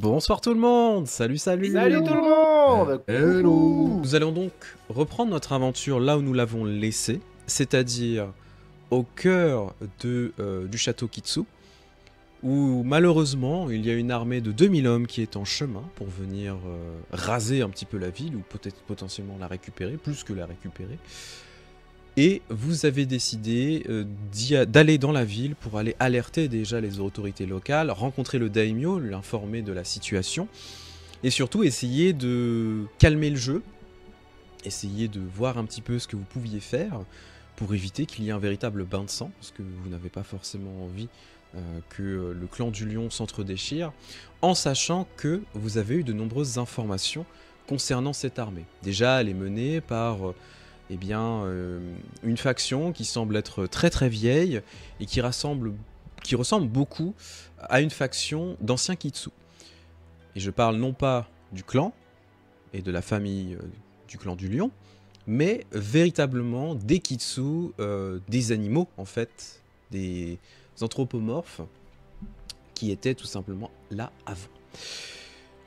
Bonsoir tout le monde. Salut. Salut tout le monde. Hello. Nous allons donc reprendre notre aventure là où nous l'avons laissée, c'est-à-dire au cœur du château Kitsu, où malheureusement il y a une armée de 2000 hommes qui est en chemin pour venir raser un petit peu la ville, ou peut-être potentiellement la récupérer, plus que la récupérer. Et vous avez décidé d'aller dans la ville pour aller alerter déjà les autorités locales, rencontrer le daimyo, l'informer de la situation, et surtout essayer de calmer le jeu, essayer de voir un petit peu ce que vous pouviez faire pour éviter qu'il y ait un véritable bain de sang, parce que vous n'avez pas forcément envie que le clan du lion s'entre-déchire, en sachant que vous avez eu de nombreuses informations concernant cette armée. Déjà, elle est menée par une faction qui semble être très vieille et qui ressemble beaucoup à une faction d'anciens Kitsu. Et je parle non pas du clan et de la famille du clan du lion, mais véritablement des Kitsu, des animaux en fait, des anthropomorphes qui étaient tout simplement là avant.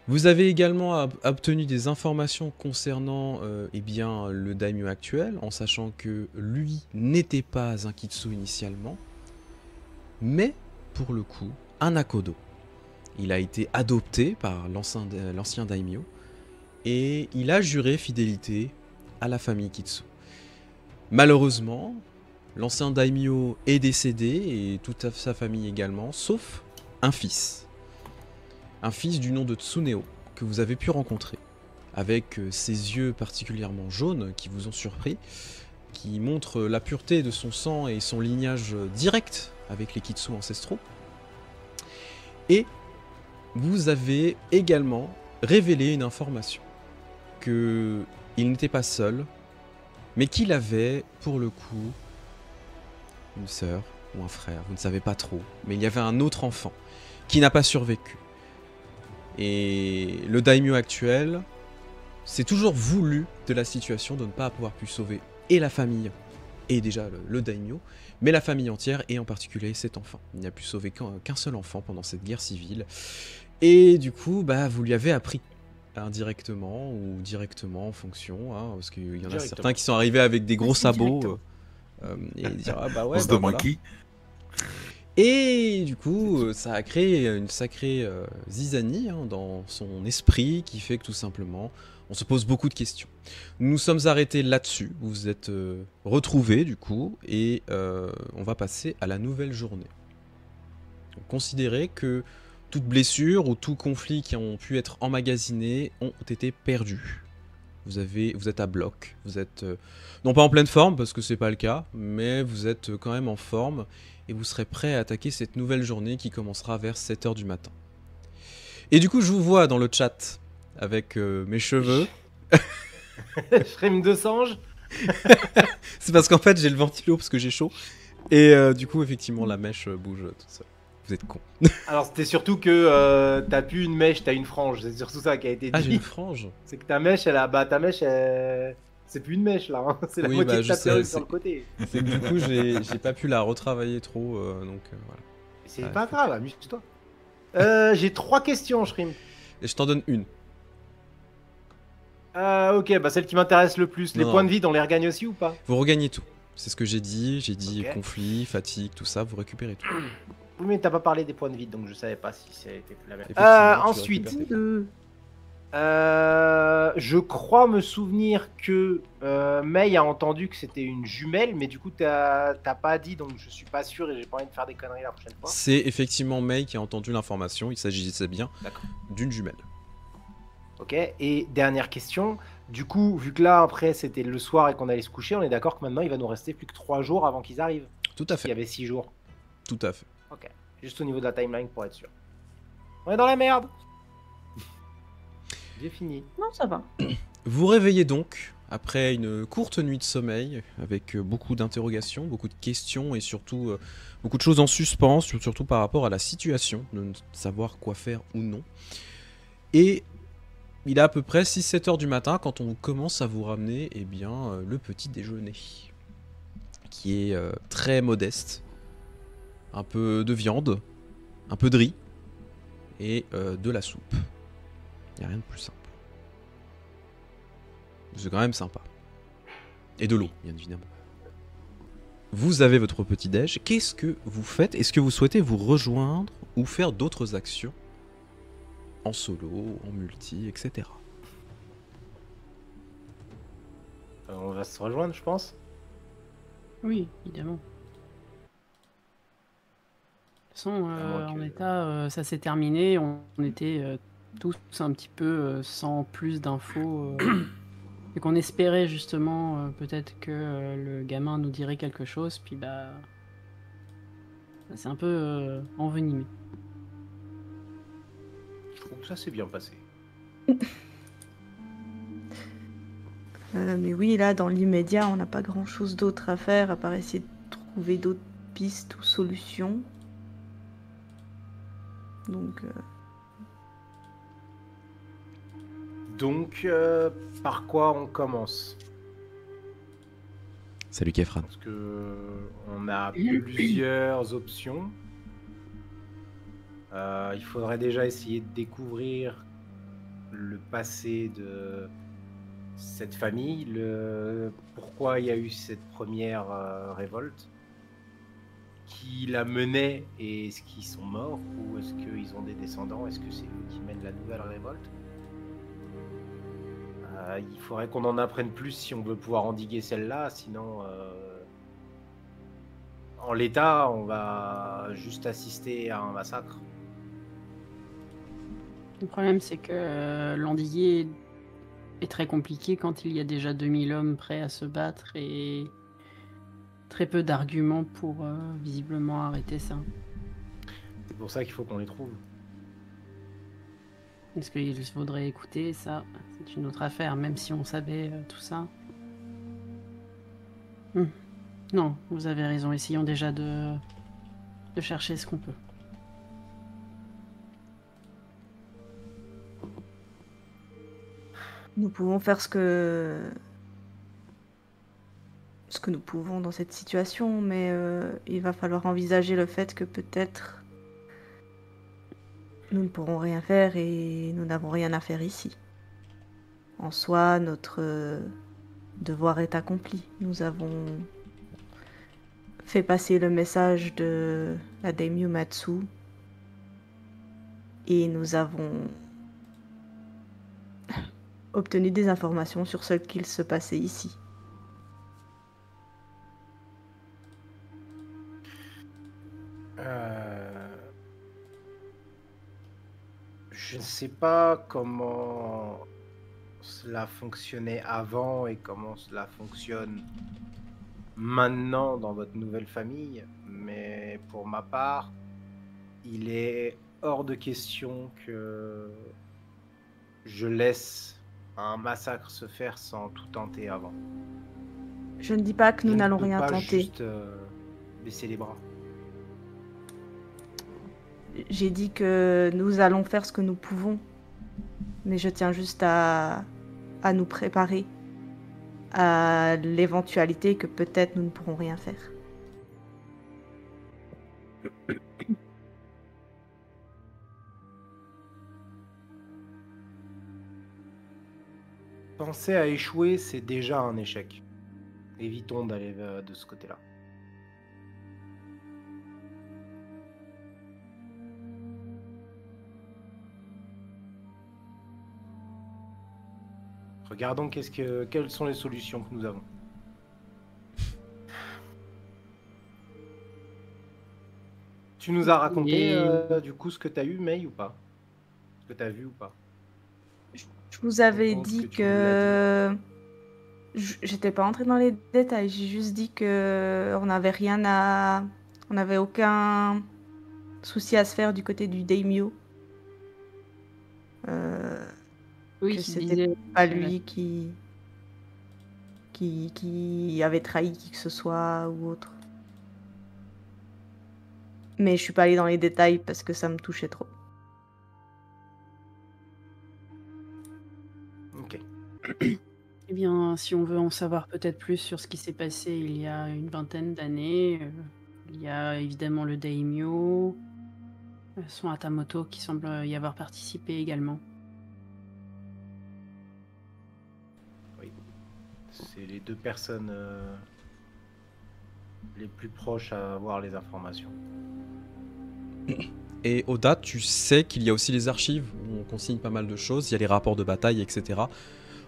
Vous avez également obtenu des informations concernant le daimyo actuel, en sachant que lui n'était pas un Kitsu initialement, mais pour le coup, un Akodo. Il a été adopté par l'ancien daimyo, et il a juré fidélité à la famille Kitsu. Malheureusement, l'ancien daimyo est décédé, et toute sa famille également, sauf un fils. Un fils du nom de Tsuneo, que vous avez pu rencontrer, avec ses yeux particulièrement jaunes qui vous ont surpris, qui montrent la pureté de son sang et son lignage direct avec les Kitsu ancestraux. Et vous avez également révélé une information, qu'il n'était pas seul, mais qu'il avait, pour le coup, une sœur ou un frère, vous ne savez pas trop, mais il y avait un autre enfant qui n'a pas survécu. Et le daimyo actuel s'est toujours voulu de la situation de ne pas avoir pu sauver et la famille, et déjà le daimyo, mais la famille entière, et en particulier cet enfant. Il n'a pu sauver qu'un seul enfant pendant cette guerre civile. Et du coup, vous lui avez appris, indirectement ou directement en fonction, parce qu'il y en a certains qui sont arrivés avec des gros sabots, et dire On se demande qui. Et du coup, ça a créé une sacrée zizanie dans son esprit, qui fait que tout simplement, on se pose beaucoup de questions. Nous nous sommes arrêtés là-dessus, vous vous êtes retrouvés du coup, et on va passer à la nouvelle journée. Donc, considérez que toute blessure ou tout conflit qui ont pu être emmagasinés ont été perdus. Vous êtes à bloc, vous êtes non pas en pleine forme parce que c'est pas le cas, mais vous êtes quand même en forme et vous serez prêt à attaquer cette nouvelle journée qui commencera vers 7 h du matin. Et du coup, je vous vois dans le chat avec mes cheveux. Shrem de singe. C'est parce qu'en fait j'ai le ventilo parce que j'ai chaud et du coup effectivement la mèche bouge tout seul. Vous êtes con. Alors c'était surtout que t'as plus une mèche, t'as une frange. C'est surtout ça qui a été dit. Ah, j'ai une frange. C'est que ta mèche, c'est plus une mèche là. Hein. C'est la Oui, moitié de je ta sais, perruque sur le côté. C'est que du coup j'ai pas pu la retravailler trop, donc voilà. C'est pas grave, amuse-toi. J'ai 3 questions, Shrim. Et je t'en donne une. Ok, celle qui m'intéresse le plus. Les Non. points de vide, on les regagne aussi ou pas? Vous regagnez tout. C'est ce que j'ai dit. J'ai dit Ok. conflit, fatigue, tout ça. Vous récupérez tout. Oui, mais t'as pas parlé des points de vide, donc je savais pas si c'était la même. Effectivement, tu Ensuite, récupères tes je crois me souvenir que Mei a entendu que c'était une jumelle, mais du coup t'as pas dit, donc je suis pas sûr et j'ai pas envie de faire des conneries la prochaine fois. C'est effectivement Mei qui a entendu l'information. Il s'agissait bien D'accord. d'une jumelle. Ok, et dernière question. Du coup, vu que là après c'était le soir et qu'on allait se coucher, on est d'accord que maintenant il va nous rester plus que 3 jours avant qu'ils arrivent. Tout à Il y fait. avait 6 jours. Tout à fait. Ok, juste au niveau de la timeline pour être sûr. On est dans la merde. J'ai fini. Non, ça va. Vous réveillez donc après une courte nuit de sommeil avec beaucoup d'interrogations, beaucoup de questions et surtout beaucoup de choses en suspens, surtout par rapport à la situation, de ne savoir quoi faire ou non. Et il est à peu près 6-7 heures du matin quand on commence à vous ramener le petit déjeuner, qui est très modeste. Un peu de viande, un peu de riz, et de la soupe. Il n'y a rien de plus simple. C'est quand même sympa. Et de l'eau, bien évidemment. Vous avez votre petit déj. Qu'est-ce que vous faites? Est-ce que vous souhaitez vous rejoindre ou faire d'autres actions en solo, en multi, etc. On va se rejoindre, je pense. Oui, évidemment. De toute façon, en état, ça s'est terminé. On était tous un petit peu sans plus d'infos. Et qu'on espérait justement peut-être que le gamin nous dirait quelque chose. Puis bah, ça s'est un peu envenimé. Je trouve que ça s'est bien passé. Mais oui, là, dans l'immédiat, on n'a pas grand-chose d'autre à faire à part essayer de trouver d'autres pistes ou solutions. Donc, par quoi on commence? Salut Kefran. Parce que on a plusieurs options. Il faudrait déjà essayer de découvrir le passé de cette famille, pourquoi il y a eu cette première révolte, qui la menait et est-ce qu'ils sont morts ou est-ce qu'ils ont des descendants, est-ce que c'est eux qui mènent la nouvelle révolte. Il faudrait qu'on en apprenne plus si on veut pouvoir endiguer celle-là, sinon en l'état on va juste assister à un massacre. Le problème c'est que l'endiguer est très compliqué quand il y a déjà 2000 hommes prêts à se battre et très peu d'arguments pour visiblement arrêter ça. C'est pour ça qu'il faut qu'on les trouve. Est-ce qu'il faudrait écouter ça? C'est une autre affaire, même si on savait tout ça. Non, vous avez raison. Essayons déjà de chercher ce qu'on peut. Nous pouvons faire ce que nous pouvons dans cette situation, mais il va falloir envisager le fait que peut-être nous ne pourrons rien faire et nous n'avons rien à faire ici. En soi, notre devoir est accompli. Nous avons fait passer le message de la Daimyo Matsu et nous avons obtenu des informations sur ce qu'il se passait ici. Je ne sais pas comment cela fonctionnait avant et comment cela fonctionne maintenant dans votre nouvelle famille, mais pour ma part, il est hors de question que je laisse un massacre se faire sans tout tenter avant. Je ne dis pas que nous n'allons rien tenter. Juste baisser les bras. J'ai dit que nous allons faire ce que nous pouvons, mais je tiens juste à nous préparer à l'éventualité que peut-être nous ne pourrons rien faire. Penser à échouer, c'est déjà un échec. Évitons d'aller de ce côté-là. Regardons quelles sont les solutions que nous avons. Tu nous as raconté du coup ce que tu as eu, May, ou pas? Ce que tu as vu ou pas? Je vous avais dit que... J'étais pas entrée dans les détails, j'ai juste dit que on n'avait on n'avait aucun souci à se faire du côté du Daimyo. Oui, que c'était pas lui qui avait trahi qui que ce soit ou autre. Mais je suis pas allée dans les détails parce que ça me touchait trop. Ok. Eh bien, si on veut en savoir peut-être plus sur ce qui s'est passé il y a une vingtaine d'années, il y a évidemment le Daimyo, Son Hatamoto qui semble y avoir participé également. Oui. C'est les deux personnes les plus proches à avoir les informations. Et Oda, tu sais qu'il y a aussi les archives où on consigne pas mal de choses, il y a les rapports de bataille, etc.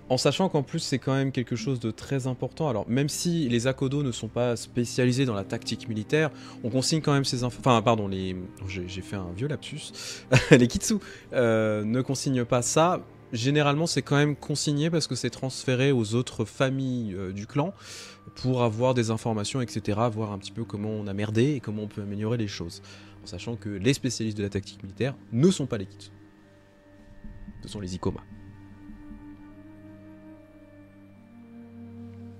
En sachant qu'en plus c'est quand même quelque chose de très important. Alors même si les Akodo ne sont pas spécialisés dans la tactique militaire, on consigne quand même ces infos. Enfin pardon, j'ai fait un vieux lapsus. Les Kitsu ne consignent pas ça. Généralement c'est quand même consigné parce que c'est transféré aux autres familles du clan pour avoir des informations, etc. Voir un petit peu comment on a merdé et comment on peut améliorer les choses. En sachant que les spécialistes de la tactique militaire ne sont pas les Kitsu. Ce sont les Ikoma.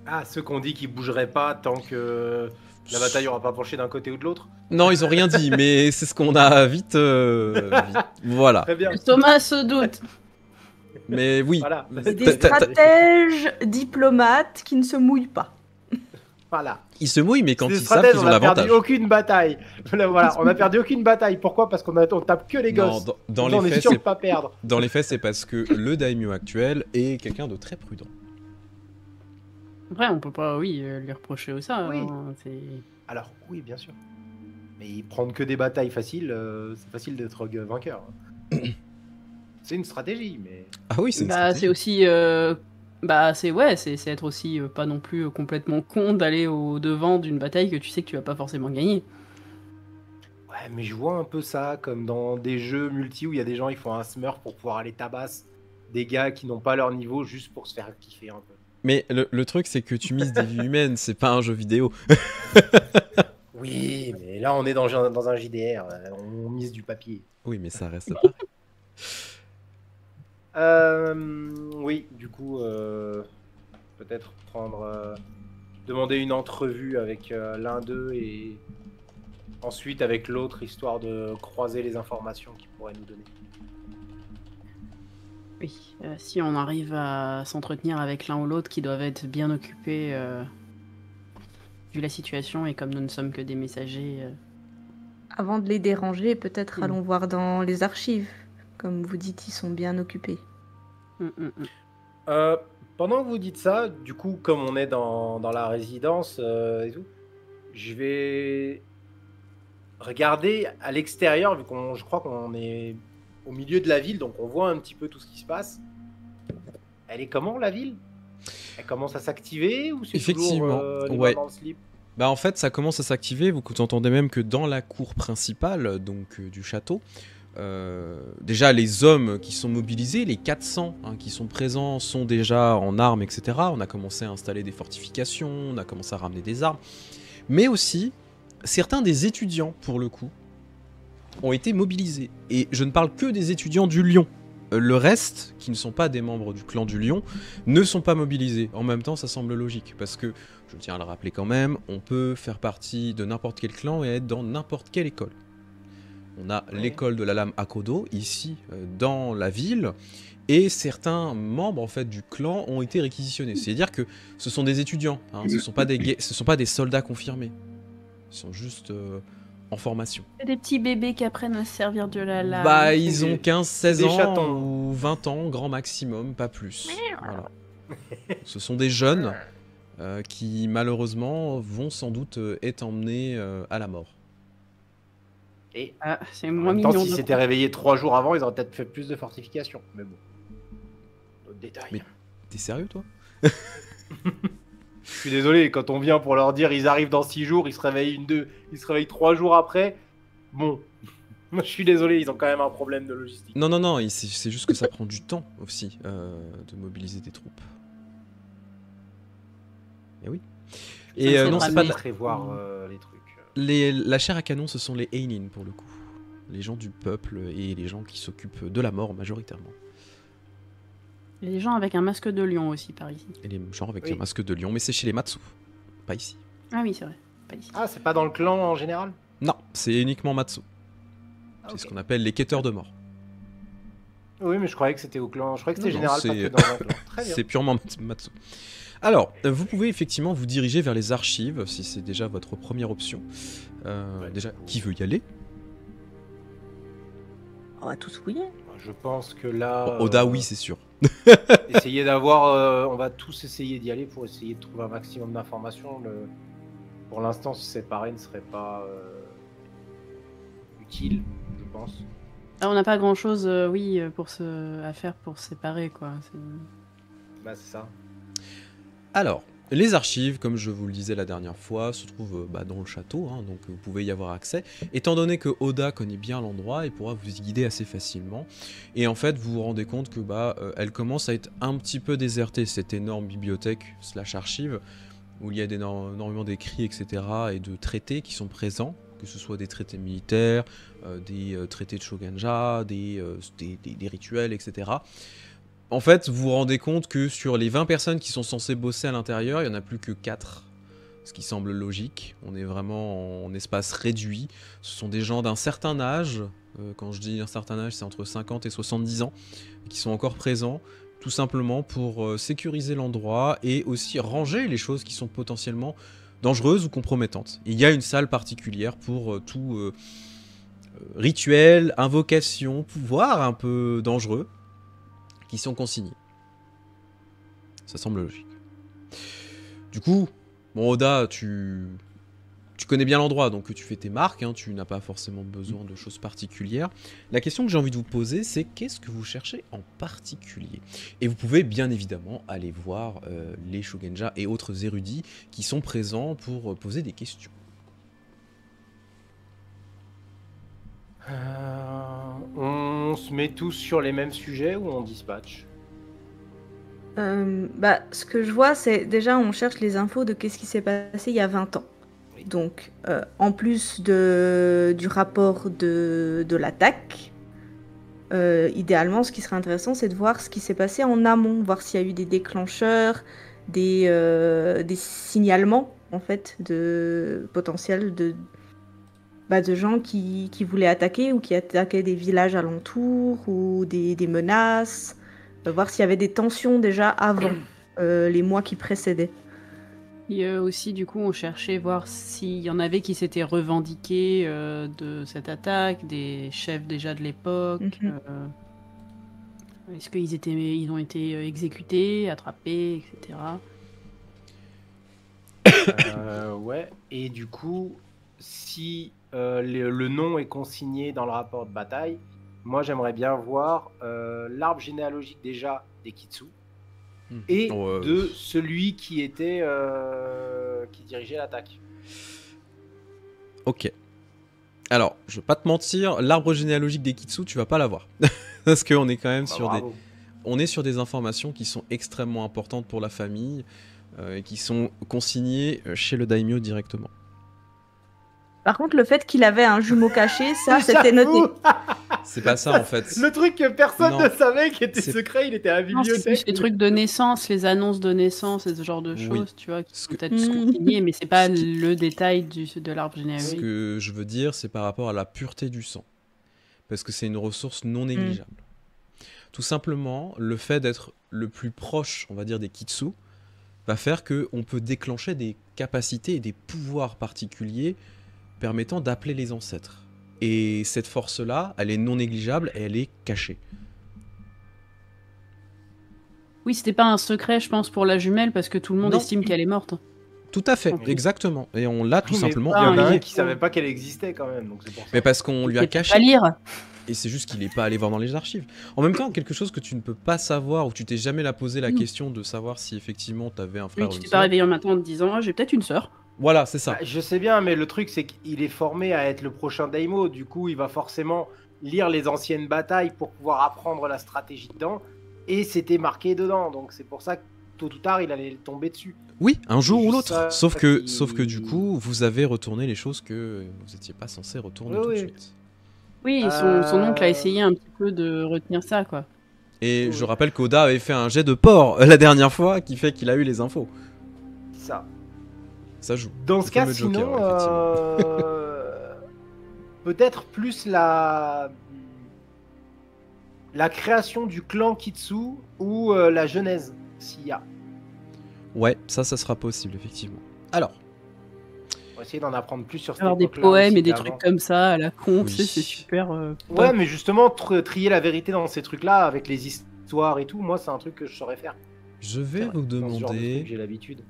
Ah, ceux qu'on dit qu'ils bougeraient pas tant que la bataille aura pas penché d'un côté ou de l'autre. Non, ils ont rien dit, mais c'est ce qu'on a vite. Voilà. Très bien. Thomas se doute. Mais oui. Voilà. C'est des stratèges diplomates qui ne se mouillent pas. Voilà. Ils se mouillent, mais quand Des ils savent stratèges, qu'ils ont on a l'avantage. perdu aucune bataille. Voilà, on a perdu aucune bataille. Pourquoi? Parce on tape que les Non, gosses. dans on les est faits, sûr de c'est pas perdre. dans les faits, c'est parce que le daimyo actuel est quelqu'un de très prudent. Après, on peut pas, lui reprocher ça. Oui. Hein, Alors, oui, bien sûr. Mais prendre que des batailles faciles, c'est facile d'être vainqueur. C'est une stratégie, mais... Ah oui, c'est une c'est stratégie. aussi... c'est être aussi pas non plus complètement con d'aller au devant d'une bataille que tu sais que tu vas pas forcément gagner. Ouais, mais je vois un peu ça comme dans des jeux multi où il y a des gens, ils font un smurf pour pouvoir aller tabasser des gars qui n'ont pas leur niveau juste pour se faire kiffer un peu. Mais le truc, c'est que tu mises des vies humaines, c'est pas un jeu vidéo. Oui, mais là, on est dans un JDR, on mise du papier. Oui, mais ça reste pareil. Oui, du coup, peut-être demander une entrevue avec l'un d'eux et ensuite avec l'autre, histoire de croiser les informations qu'ils pourraient nous donner. Oui, si on arrive à s'entretenir avec l'un ou l'autre qui doivent être bien occupés vu la situation et comme nous ne sommes que des messagers. Avant de les déranger, peut-être allons voir dans les archives. Comme vous dites, ils sont bien occupés. Pendant que vous dites ça, du coup, comme on est dans la résidence et tout, je vais regarder à l'extérieur, vu je crois qu'on est au milieu de la ville, donc on voit un petit peu tout ce qui se passe. Elle est comment, la ville? Elle commence à s'activer ou c'est Effectivement, toujours les ouais. mains dans le slip? Bah en fait, ça commence à s'activer. Vous entendez même que dans la cour principale, donc du château, déjà les hommes qui sont mobilisés, les 400 qui sont présents, sont déjà en armes, etc. On a commencé à installer des fortifications, on a commencé à ramener des armes. Mais aussi, certains des étudiants, pour le coup, ont été mobilisés. Et je ne parle que des étudiants du Lion. Le reste, qui ne sont pas des membres du clan du Lion, ne sont pas mobilisés. En même temps, ça semble logique, parce que, je tiens à le rappeler quand même, on peut faire partie de n'importe quel clan et être dans n'importe quelle école. On a l'école de la lame Akodo, ici, dans la ville, et certains membres en fait, du clan ont été réquisitionnés. C'est-à-dire que ce sont des étudiants, ce ne sont pas des soldats confirmés. Ils sont juste... en formation. Des petits bébés qui apprennent à se servir de la lame. Bah, ils ont 15-16 ans chatons. ou 20 ans, grand maximum, pas plus. Voilà. Ce sont des jeunes qui, malheureusement, vont sans doute être emmenés à la mort. Et c'est en moins même temps, mignon. s'ils s'étaient réveillés 3 jours avant, ils auraient peut-être fait plus de fortifications. Mais bon, d'autres détails. Mais t'es sérieux, toi? Je suis désolé, quand on vient pour leur dire ils arrivent dans 6 jours, ils se réveillent 3 jours après. Bon, je suis désolé, ils ont quand même un problème de logistique. Non, c'est juste que ça prend du temps aussi de mobiliser des troupes. Et oui. Et non, c'est pas de... prévoir les trucs. La chair à canon, ce sont les Einin pour le coup. Les gens du peuple et les gens qui s'occupent de la mort majoritairement. Il y a des gens avec un masque de lion aussi par ici. Et les gens avec un masque de lion, mais c'est chez les Matsu, pas ici. Ah oui, c'est vrai, pas ici. Ah, c'est pas dans le clan en général? Non, c'est uniquement Matsu. C'est ce qu'on appelle les quêteurs de mort. Oui, mais je croyais que c'était au clan. Je croyais que c'était Non, général, pas que dans un clan. Très bien. C'est purement Matsu. Alors, vous pouvez effectivement vous diriger vers les archives, si c'est déjà votre première option. Déjà, qui veut y aller? On va tous fouiller. Je pense que là... Oda, oui, c'est sûr. Essayer d'avoir... on va tous essayer d'y aller pour essayer de trouver un maximum d'informations. Pour l'instant, se séparer ne serait pas utile, je pense. Ah, on n'a pas grand-chose, à faire pour se séparer, quoi. Bah, c'est ça. Alors, les archives, comme je vous le disais la dernière fois, se trouvent dans le château, hein, donc vous pouvez y avoir accès. Étant donné que Oda connaît bien l'endroit, il pourra vous y guider assez facilement. Et en fait, vous vous rendez compte que elle commence à être un petit peu désertée, cette énorme bibliothèque / archive, où il y a énormément d'écrits, etc., et de traités qui sont présents, que ce soit des traités militaires, des traités de Shogunja, des rituels, etc. En fait, vous vous rendez compte que sur les 20 personnes qui sont censées bosser à l'intérieur, il n'y en a plus que 4, ce qui semble logique. On est vraiment en espace réduit. Ce sont des gens d'un certain âge, quand je dis un certain âge, c'est entre 50 et 70 ans, qui sont encore présents, tout simplement pour sécuriser l'endroit et aussi ranger les choses qui sont potentiellement dangereuses ou compromettantes. Il y a une salle particulière pour tout rituel, invocation, pouvoir un peu dangereux, qui sont consignés. Ça semble logique. Du coup, bon Oda, tu connais bien l'endroit, donc tu fais tes marques, hein, tu n'as pas forcément besoin de choses particulières. La question que j'ai envie de vous poser, c'est qu'est-ce que vous cherchez en particulier? Et vous pouvez bien évidemment aller voir les Shogunja et autres érudits qui sont présents pour poser des questions. On se met tous sur les mêmes sujets ou on dispatch? Ce que je vois, c'est déjà on cherche les infos de qu'est-ce qui s'est passé il y a 20 ans. Oui. Donc, en plus du rapport de l'attaque, idéalement, ce qui serait intéressant, c'est de voir ce qui s'est passé en amont, voir s'il y a eu des déclencheurs, des signalements, en fait, de potentiels de gens qui voulaient attaquer ou qui attaquaient des villages alentours ou des menaces. Voir s'il y avait des tensions déjà avant les mois qui précédaient. Et aussi, du coup, on cherchait voir s'il y en avait qui s'étaient revendiqués de cette attaque, des chefs déjà de l'époque. Est-ce qu'ils ont été exécutés, attrapés, etc. Ouais, et du coup, si le nom est consigné dans le rapport de bataille, moi j'aimerais bien voir l'arbre généalogique déjà des Kitsu et de celui qui était qui dirigeait l'attaque. Ok. Alors, je vais pas te mentir, l'arbre généalogique des Kitsu, tu vas pas l'avoir. Parce qu'on est quand même sur des informations qui sont extrêmement importantes pour la famille et qui sont consignées chez le daimyo directement. Par contre, le fait qu'il avait un jumeau caché, ça, c'était noté. C'est pas ça, en fait. Le truc que personne ne savait qui était secret, il était à la bibliothèque. C'est plus les trucs de naissance, les annonces de naissance et ce genre de choses, tu vois, qui sont peut-être consignées, mais c'est pas le détail de l'arbre généalogique. Ce que je veux dire, c'est par rapport à la pureté du sang. Parce que c'est une ressource non négligeable. Tout simplement, le fait d'être le plus proche, on va dire, des Kitsu, va faire qu'on peut déclencher des capacités et des pouvoirs particuliers permettant d'appeler les ancêtres. Et cette force-là, elle est non négligeable et elle est cachée. Oui, c'était pas un secret, je pense, pour la jumelle, parce que tout le monde estime qu'elle est morte. Tout à fait, exactement. Et on l'a tout simplement oublié. Il y en a un qui savait pas qu'elle existait quand même. Donc c'est pour ça. Mais parce qu'on lui a caché. Pas lire. Et c'est juste qu'il n'est pas allé voir dans les archives. En même temps, quelque chose que tu ne peux pas savoir, ou tu t'es jamais posé la question de savoir si effectivement tu avais un frère ou une sœur. Tu t'es pas réveillé un matin en te disant j'ai peut-être une sœur. Voilà, c'est ça. Bah, je sais bien, mais le truc, c'est qu'il est formé à être le prochain daimyo. Du coup, il va forcément lire les anciennes batailles pour pouvoir apprendre la stratégie dedans. Et c'était marqué dedans. Donc, c'est pour ça que tôt ou tard, il allait tomber dessus. Oui, un jour ou l'autre. Sauf que du coup, vous avez retourné les choses que vous n'étiez pas censé retourner tout de suite. Oui, son oncle a essayé un petit peu de retenir ça, quoi. Et je rappelle qu'Oda avait fait un jet de porc la dernière fois, qui fait qu'il a eu les infos. Ça. Ça joue. Dans ce cas, sinon, peut-être plus la création du clan Kitsu ou la genèse, s'il y a. Ouais, ça sera possible, effectivement. Alors, On va essayer d'en apprendre plus sur cette Alors des époque-là poèmes aussi et des d'avant. trucs comme ça à la con, Oui. tu sais, c'est super. Ouais, mais justement, trier la vérité dans ces trucs-là, avec les histoires et tout, moi, c'est un truc que je saurais faire. Je vais C'est vrai, vous dans ce genre de truc, demander j'ai l'habitude.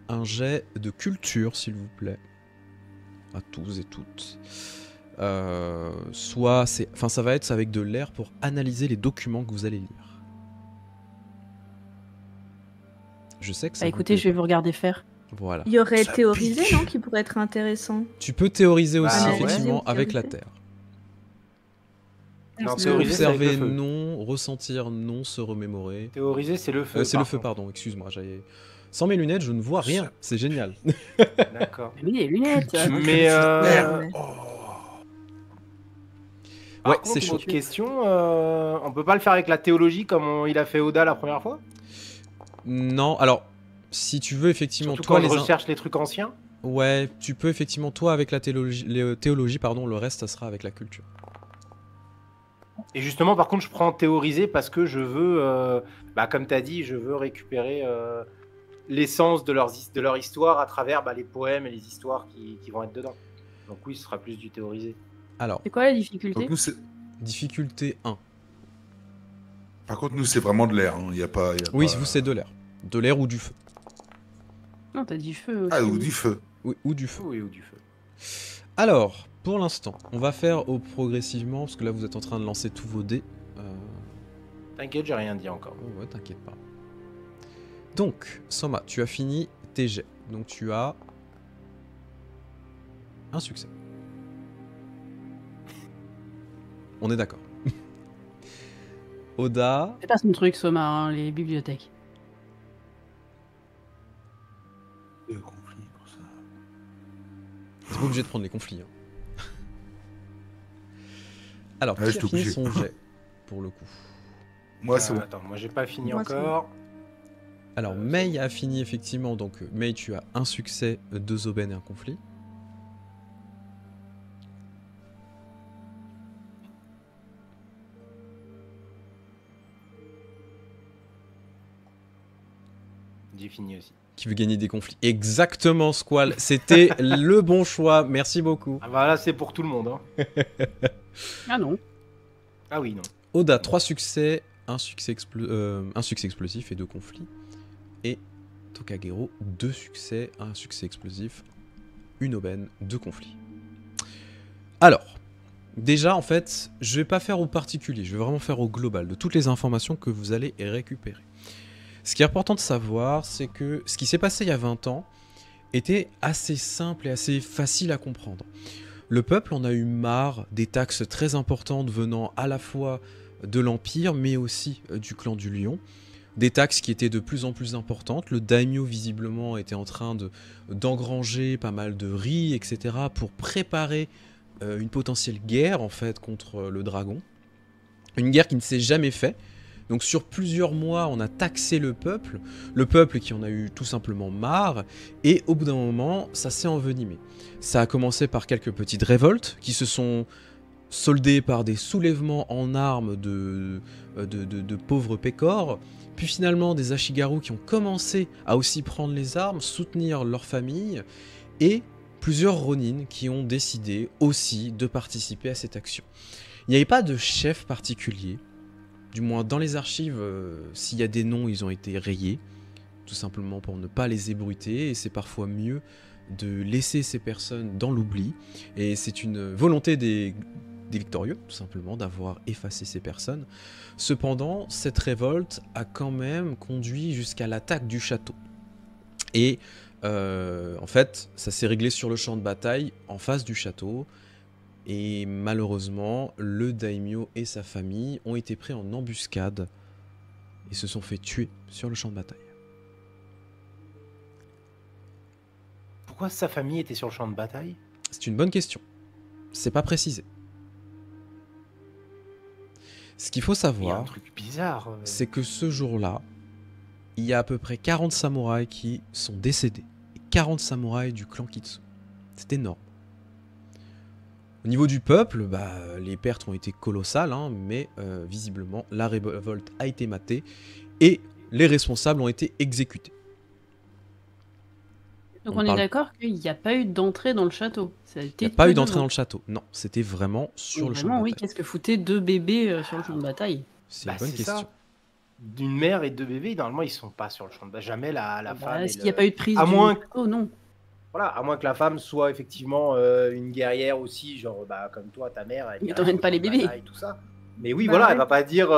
un jet de culture, s'il vous plaît. À tous et toutes. Soit c'est, enfin ça va être avec de l'air pour analyser les documents que vous allez lire. Je sais que ça. Bah écoutez, je vais vous regarder faire. Voilà. Il y aurait Ça théorisé, pique. non, qui pourrait être intéressant. Tu peux théoriser aussi Bah, ouais. effectivement Analyser ou avec la théoriser. terre. Non, c'est théoriser, c'est avec le Observer feu. non, ressentir non, se remémorer. Théoriser, c'est le feu. C'est le par feu, contre. pardon. Excuse-moi. Sans mes lunettes, je ne vois rien. C'est génial. D'accord. Mais les lunettes. Mais Ouais. par Ouais, contre, c'est chaud. autre question, on peut pas le faire avec la théologie comme il a fait Oda la première fois? Non, alors si tu veux effectivement Surtout toi quand on les recherche les trucs anciens. ouais, tu peux effectivement toi avec la théologie pardon, le reste ça sera avec la culture. Et justement, par contre, je prends théoriser parce que je veux, comme tu as dit, je veux récupérer l'essence de leur histoire à travers les poèmes et les histoires qui vont être dedans. Donc oui, ce sera plus du théorisé. Alors, C'est quoi la difficulté? Donc, nous, difficulté 1. par contre, nous, c'est vraiment de l'air. Il y a pas. Oui, pas- vous c'est de l'air. De l'air ou du feu. Non, t'as dit feu aussi. Ah, ou du feu. Oui, ou du feu. Oui, ou du feu. Alors, pour l'instant, on va faire progressivement, parce que là vous êtes en train de lancer tous vos dés. T'inquiète, j'ai rien dit encore. Oh, ouais, t'inquiète pas. Donc, Soma, tu as fini tes jets. Donc tu as un succès. On est d'accord. Oda, C'est pas son truc, Soma, hein, les bibliothèques. Le conflit pour ça. t'es pas obligé de prendre les conflits. Hein. Alors, Ouais, qui je a suis fini obligé. son jet, pour le coup? Moi, c'est bon. Attends, moi j'ai pas fini Moi, c'est encore. Alors, Mei a fini effectivement, donc Mei, tu as un succès, 2 aubaines et un conflit. J'ai fini aussi. Qui veut gagner des conflits. Exactement, Squall. C'était le bon choix. Merci beaucoup. Ah bah là, c'est pour tout le monde. Hein. Ah non. Ah oui, non. Oda, 3 succès, un succès explosif et 2 conflits. Et Tokagero, 2 succès, un succès explosif, une aubaine, 2 conflits. Alors, déjà en fait, je vais pas faire au particulier, je vais vraiment faire au global, de toutes les informations que vous allez récupérer. Ce qui est important de savoir, c'est que ce qui s'est passé il y a 20 ans était assez simple et assez facile à comprendre. Le peuple en a eu marre des taxes très importantes venant à la fois de l'Empire, mais aussi du clan du Lion. Des taxes qui étaient de plus en plus importantes. Le daimyo, visiblement, était en train d'engranger pas mal de riz, etc., pour préparer une potentielle guerre, en fait, contre le dragon. Une guerre qui ne s'est jamais faite. Donc sur plusieurs mois, on a taxé le peuple qui en a eu tout simplement marre, et au bout d'un moment, ça s'est envenimé. Ça a commencé par quelques petites révoltes qui se sont soldées par des soulèvements en armes de pauvres pécores, puis finalement des Ashigaru qui ont commencé à aussi prendre les armes, soutenir leur famille, et plusieurs Ronin qui ont décidé aussi de participer à cette action. Il n'y avait pas de chef particulier. Du moins, dans les archives, s'il y a des noms, ils ont été rayés, tout simplement pour ne pas les ébruiter, et c'est parfois mieux de laisser ces personnes dans l'oubli, et c'est une volonté des victorieux, tout simplement, d'avoir effacé ces personnes. Cependant, cette révolte a quand même conduit jusqu'à l'attaque du château. Et en fait, ça s'est réglé sur le champ de bataille, en face du château. Et malheureusement, le daimyo et sa famille ont été pris en embuscade et se sont fait tuer sur le champ de bataille. Pourquoi sa famille était sur le champ de bataille? C'est une bonne question. C'est pas précisé. Ce qu'il faut Il y a un savoir, truc bizarre. c'est que ce jour-là, il y a à peu près 40 samouraïs qui sont décédés. Et 40 samouraïs du clan Kitsu. C'est énorme. Au niveau du peuple, les pertes ont été colossales, hein, mais visiblement la révolte a été matée et les responsables ont été exécutés. Donc on est d'accord qu'il n'y a pas eu d'entrée dans le château. Il n'y a pas eu d'entrée dans le château. Non, c'était vraiment sur le champ de bataille. Oui, qu'est-ce que foutaient 2 bébés sur le champ de bataille? C'est une bonne question. Ça. D'une mère et 2 bébés, normalement, ils sont pas sur le champ de bataille. Jamais la femme. Est-ce qu'il n'y a pas eu de prise à moins que... Oh non. Voilà, à moins que la femme soit effectivement une guerrière aussi, genre comme toi, ta mère. Elle t'emmène pas les bébés. Tout ça. Mais oui, voilà, elle va pas dire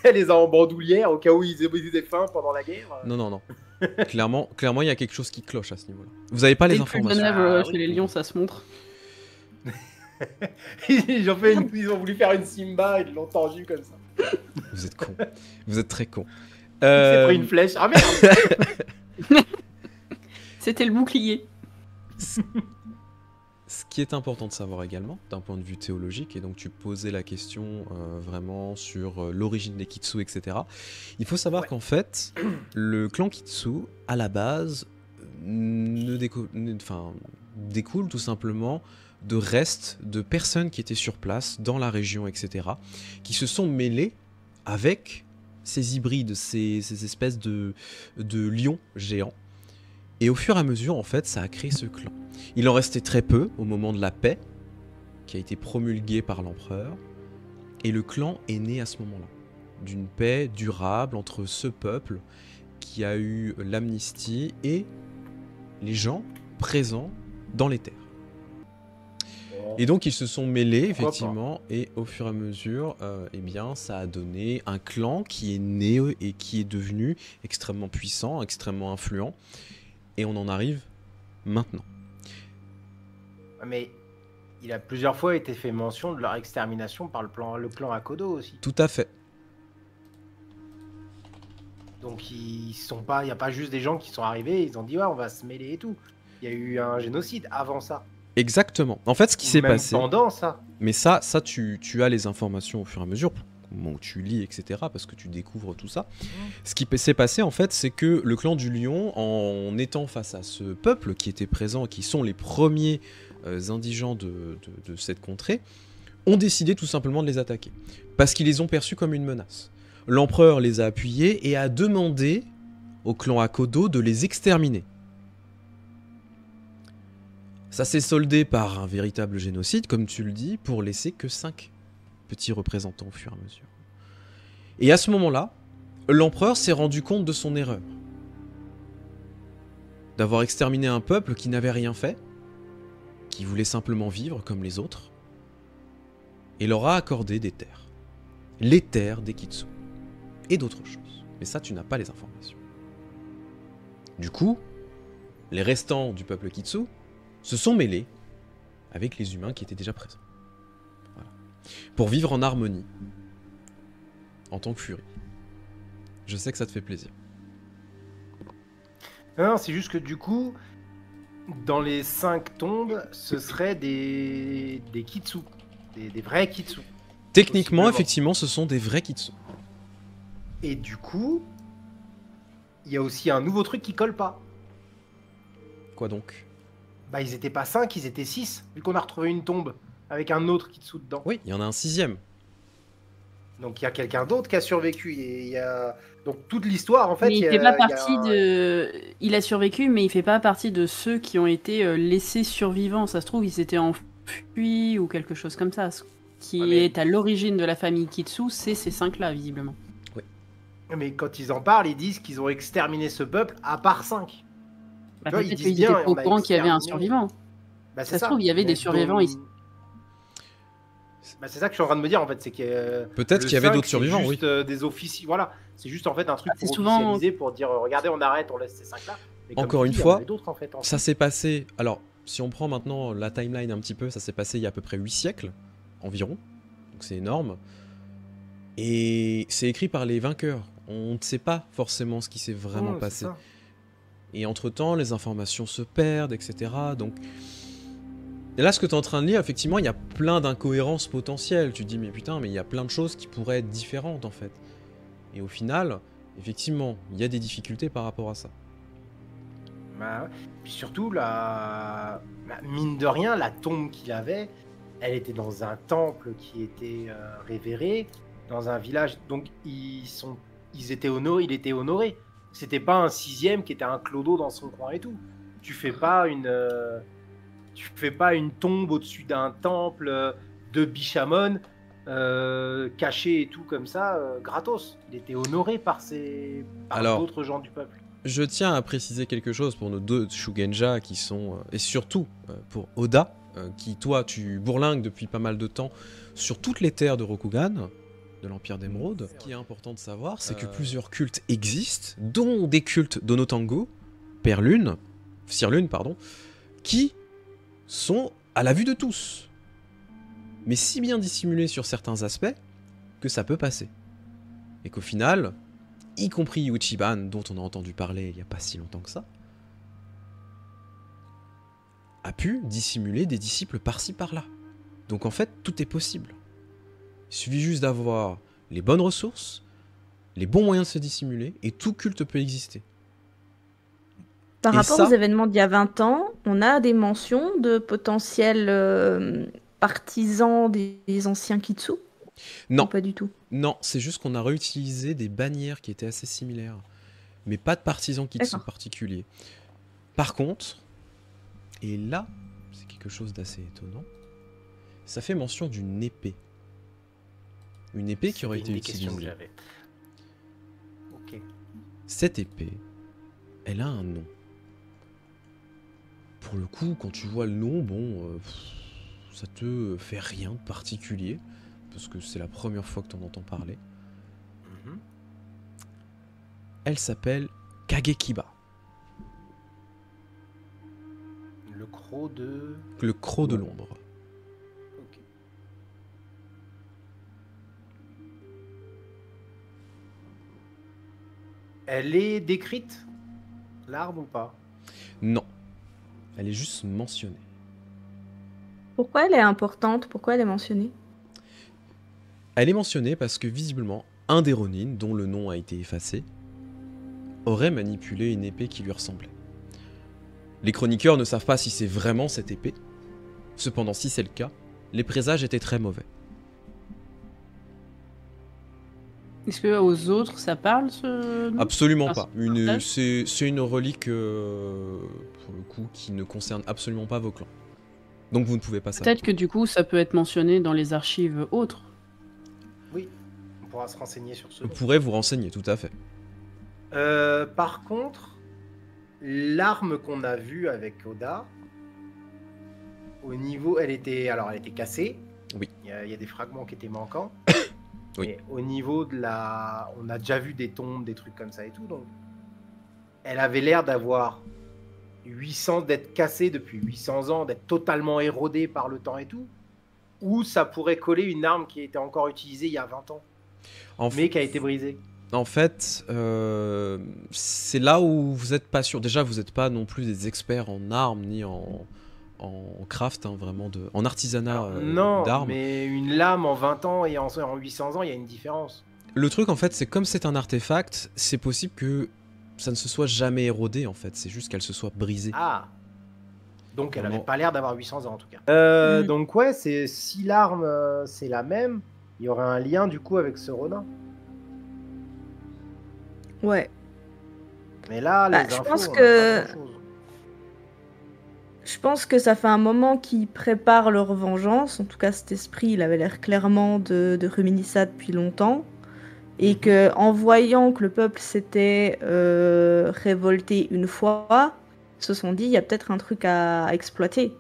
elle les a en bandoulière au cas où ils étaient faim pendant la guerre. Non. clairement, il y a quelque chose qui cloche à ce niveau-là. Vous avez pas les informations. Chez les lions, ça se montre. ils ont voulu faire une Simba, ils l'ont tendu comme ça. Vous êtes con. Vous êtes très con. Il s'est pris une flèche. Ah merde. C'était le bouclier. Ce qui est important de savoir également, d'un point de vue théologique, et donc tu posais la question vraiment sur l'origine des Kitsu, etc. Il faut savoir qu'en fait, le clan Kitsu, à la base, découle tout simplement de restes de personnes qui étaient sur place, dans la région, etc., qui se sont mêlés avec ces hybrides, ces espèces de lions géants. Et au fur et à mesure, en fait, ça a créé ce clan. Il en restait très peu au moment de la paix, qui a été promulguée par l'empereur, et le clan est né à ce moment-là, d'une paix durable entre ce peuple qui a eu l'amnistie et les gens présents dans les terres. Et donc ils se sont mêlés, effectivement, et au fur et à mesure, eh bien, ça a donné un clan qui est né et qui est devenu extrêmement puissant, extrêmement influent, et on en arrive maintenant. Mais il a plusieurs fois été fait mention de leur extermination par le clan Akodo aussi. Tout à fait. Donc il n'y a pas juste des gens qui sont arrivés, ils ont dit ouais, on va se mêler et tout. Il y a eu un génocide avant ça. Exactement. En fait, ce qui s'est passé... pendant ça. Mais ça tu as les informations au fur et à mesure, au moment où tu lis, etc., parce que tu découvres tout ça. Ce qui s'est passé, en fait, c'est que le clan du Lion, en étant face à ce peuple qui était présent, qui sont les premiers indigents de cette contrée, ont décidé tout simplement de les attaquer. Parce qu'ils les ont perçus comme une menace. L'empereur les a appuyés et a demandé au clan Akodo de les exterminer. Ça s'est soldé par un véritable génocide, comme tu le dis, pour laisser que 5 petits représentants au fur et à mesure. Et à ce moment-là, l'empereur s'est rendu compte de son erreur. D'avoir exterminé un peuple qui n'avait rien fait, qui voulait simplement vivre comme les autres, et leur a accordé des terres. Les terres des Kitsu. Et d'autres choses. Mais ça, tu n'as pas les informations. Du coup, les restants du peuple Kitsu se sont mêlés avec les humains qui étaient déjà présents. Voilà. Pour vivre en harmonie. En tant que furie. Je sais que ça te fait plaisir. Non, c'est juste que du coup, dans les 5 tombes, ce seraient des Kitsu. Des vrais Kitsu. Techniquement, effectivement, ce sont des vrais Kitsu. Et du coup, il y a aussi un nouveau truc qui colle pas. Quoi donc ? Bah, ils étaient pas 5, ils étaient 6, vu qu'on a retrouvé une tombe avec un autre Kitsu dedans. Oui, il y en a un 6e. Donc il y a quelqu'un d'autre qui a survécu. Et donc toute l'histoire, en fait... Mais il fait pas partie de... Il a survécu, mais il fait pas partie de ceux qui ont été laissés survivants. Ça se trouve, ils étaient enfuis ou quelque chose comme ça. Ce qui est à l'origine de la famille Kitsu, c'est ces 5-là, visiblement. Oui. Mais quand ils en parlent, ils disent qu'ils ont exterminé ce peuple à part 5. Bah, peut-être qu'ils étaient pas au courant qu'il y avait un survivant. Bah, ça se trouve, il y avait des survivants ici. Bah, c'est ça que je suis en train de me dire, en fait, c'est que... Peut-être qu'il y avait d'autres survivants, juste, oui. Des officiers, voilà. C'est juste, en fait, un truc pour souvent... officialiser, pour dire, regardez, on arrête, on laisse ces 5-là. Encore une fois, ça s'est passé... Alors, si on prend maintenant la timeline un petit peu, ça s'est passé il y a à peu près 8 siècles, environ. Donc c'est énorme. Et c'est écrit par les vainqueurs. On ne sait pas forcément ce qui s'est vraiment passé. Et entre-temps, les informations se perdent, etc. Donc... Et là, ce que tu es en train de lire, effectivement, il y a plein d'incohérences potentielles. Tu te dis, mais putain, mais il y a plein de choses qui pourraient être différentes, en fait. Et au final, effectivement, il y a des difficultés par rapport à ça. Bah, puis surtout, mine de rien, la tombe qu'il avait, elle était dans un temple qui était révéré, dans un village. Donc, il était honoré. C'était pas un 6e qui était un clodo dans son coin et tout. tu fais pas une tombe au-dessus d'un temple de Bishamon caché et tout comme ça, gratos. Il était honoré par d'autres gens du peuple. Je tiens à préciser quelque chose pour nos deux Shugenja qui sont... et surtout pour Oda, qui toi tu bourlingues depuis pas mal de temps sur toutes les terres de Rokugan, de l'Empire d'Émeraude. Ce qui est important de savoir, c'est que plusieurs cultes existent, dont des cultes d'Onotango, Sir-Lune, qui sont à la vue de tous. Mais si bien dissimulés sur certains aspects que ça peut passer. Et qu'au final, y compris Uchiban, dont on a entendu parler il n'y a pas si longtemps que ça, a pu dissimuler des disciples par-ci par-là. Donc en fait, tout est possible. Il suffit juste d'avoir les bonnes ressources, les bons moyens de se dissimuler, et tout culte peut exister. Par rapport aux événements d'il y a 20 ans, on a des mentions de potentiels partisans des anciens Kitsu? Non. Ou pas du tout? Non, c'est juste qu'on a réutilisé des bannières qui étaient assez similaires, mais pas de partisans Kitsu particuliers. Par contre, et là, c'est quelque chose d'assez étonnant, ça fait mention d'une épée. Une épée qui aurait été utilisée. Ok. Cette épée, elle a un nom. Pour le coup, quand tu vois le nom, bon, ça te fait rien de particulier, parce que c'est la première fois que tu en entends parler. Elle s'appelle Kagekiba. Le croc de... Le croc de l'ombre. Ok. Elle est décrite, l'arme ou pas? Non. Elle est juste mentionnée. Pourquoi elle est importante? Pourquoi elle est mentionnée? Elle est mentionnée parce que visiblement, un des Ronin, dont le nom a été effacé, aurait manipulé une épée qui lui ressemblait. Les chroniqueurs ne savent pas si c'est vraiment cette épée. Cependant, si c'est le cas, les présages étaient très mauvais. Est-ce que aux autres ça parle ce nom? Absolument pas. C'est une relique pour le coup qui ne concerne absolument pas vos clans. Donc vous ne pouvez pas savoir. Peut-être que du coup ça peut être mentionné dans les archives autres. Oui, on pourra se renseigner sur ce. Vous pourrez vous renseigner, tout à fait. Par contre, l'arme qu'on a vue avec Oda, au niveau, elle était cassée. Oui. Il y a des fragments qui étaient manquants. Oui. Et au niveau de la... On a déjà vu des tombes, des trucs comme ça et tout, donc... Elle avait l'air d'avoir 800, d'être cassée depuis 800 ans, d'être totalement érodée par le temps et tout. Ou ça pourrait coller une arme qui était encore utilisée il y a 20 ans, mais qui a été brisée. En fait, c'est là où vous n'êtes pas sûr. Déjà, vous n'êtes pas non plus des experts en armes, ni en craft, hein, vraiment, en artisanat d'armes. Non, mais une lame en 20 ans et en 800 ans, il y a une différence. Le truc, en fait, c'est comme c'est un artefact, c'est possible que ça ne se soit jamais érodé, en fait. C'est juste qu'elle se soit brisée. Ah. Donc elle n'avait pas l'air d'avoir 800 ans, en tout cas. Donc ouais, si l'arme, c'est la même, il y aurait un lien, du coup, avec ce Ronin. Ouais. Mais là, les infos, je pense que ça fait un moment qu'ils préparent leur vengeance. En tout cas, cet esprit, il avait l'air clairement de ruminer ça depuis longtemps. Et que, en voyant que le peuple s'était révolté une fois, ils se sont dit, il y a peut-être un truc à exploiter.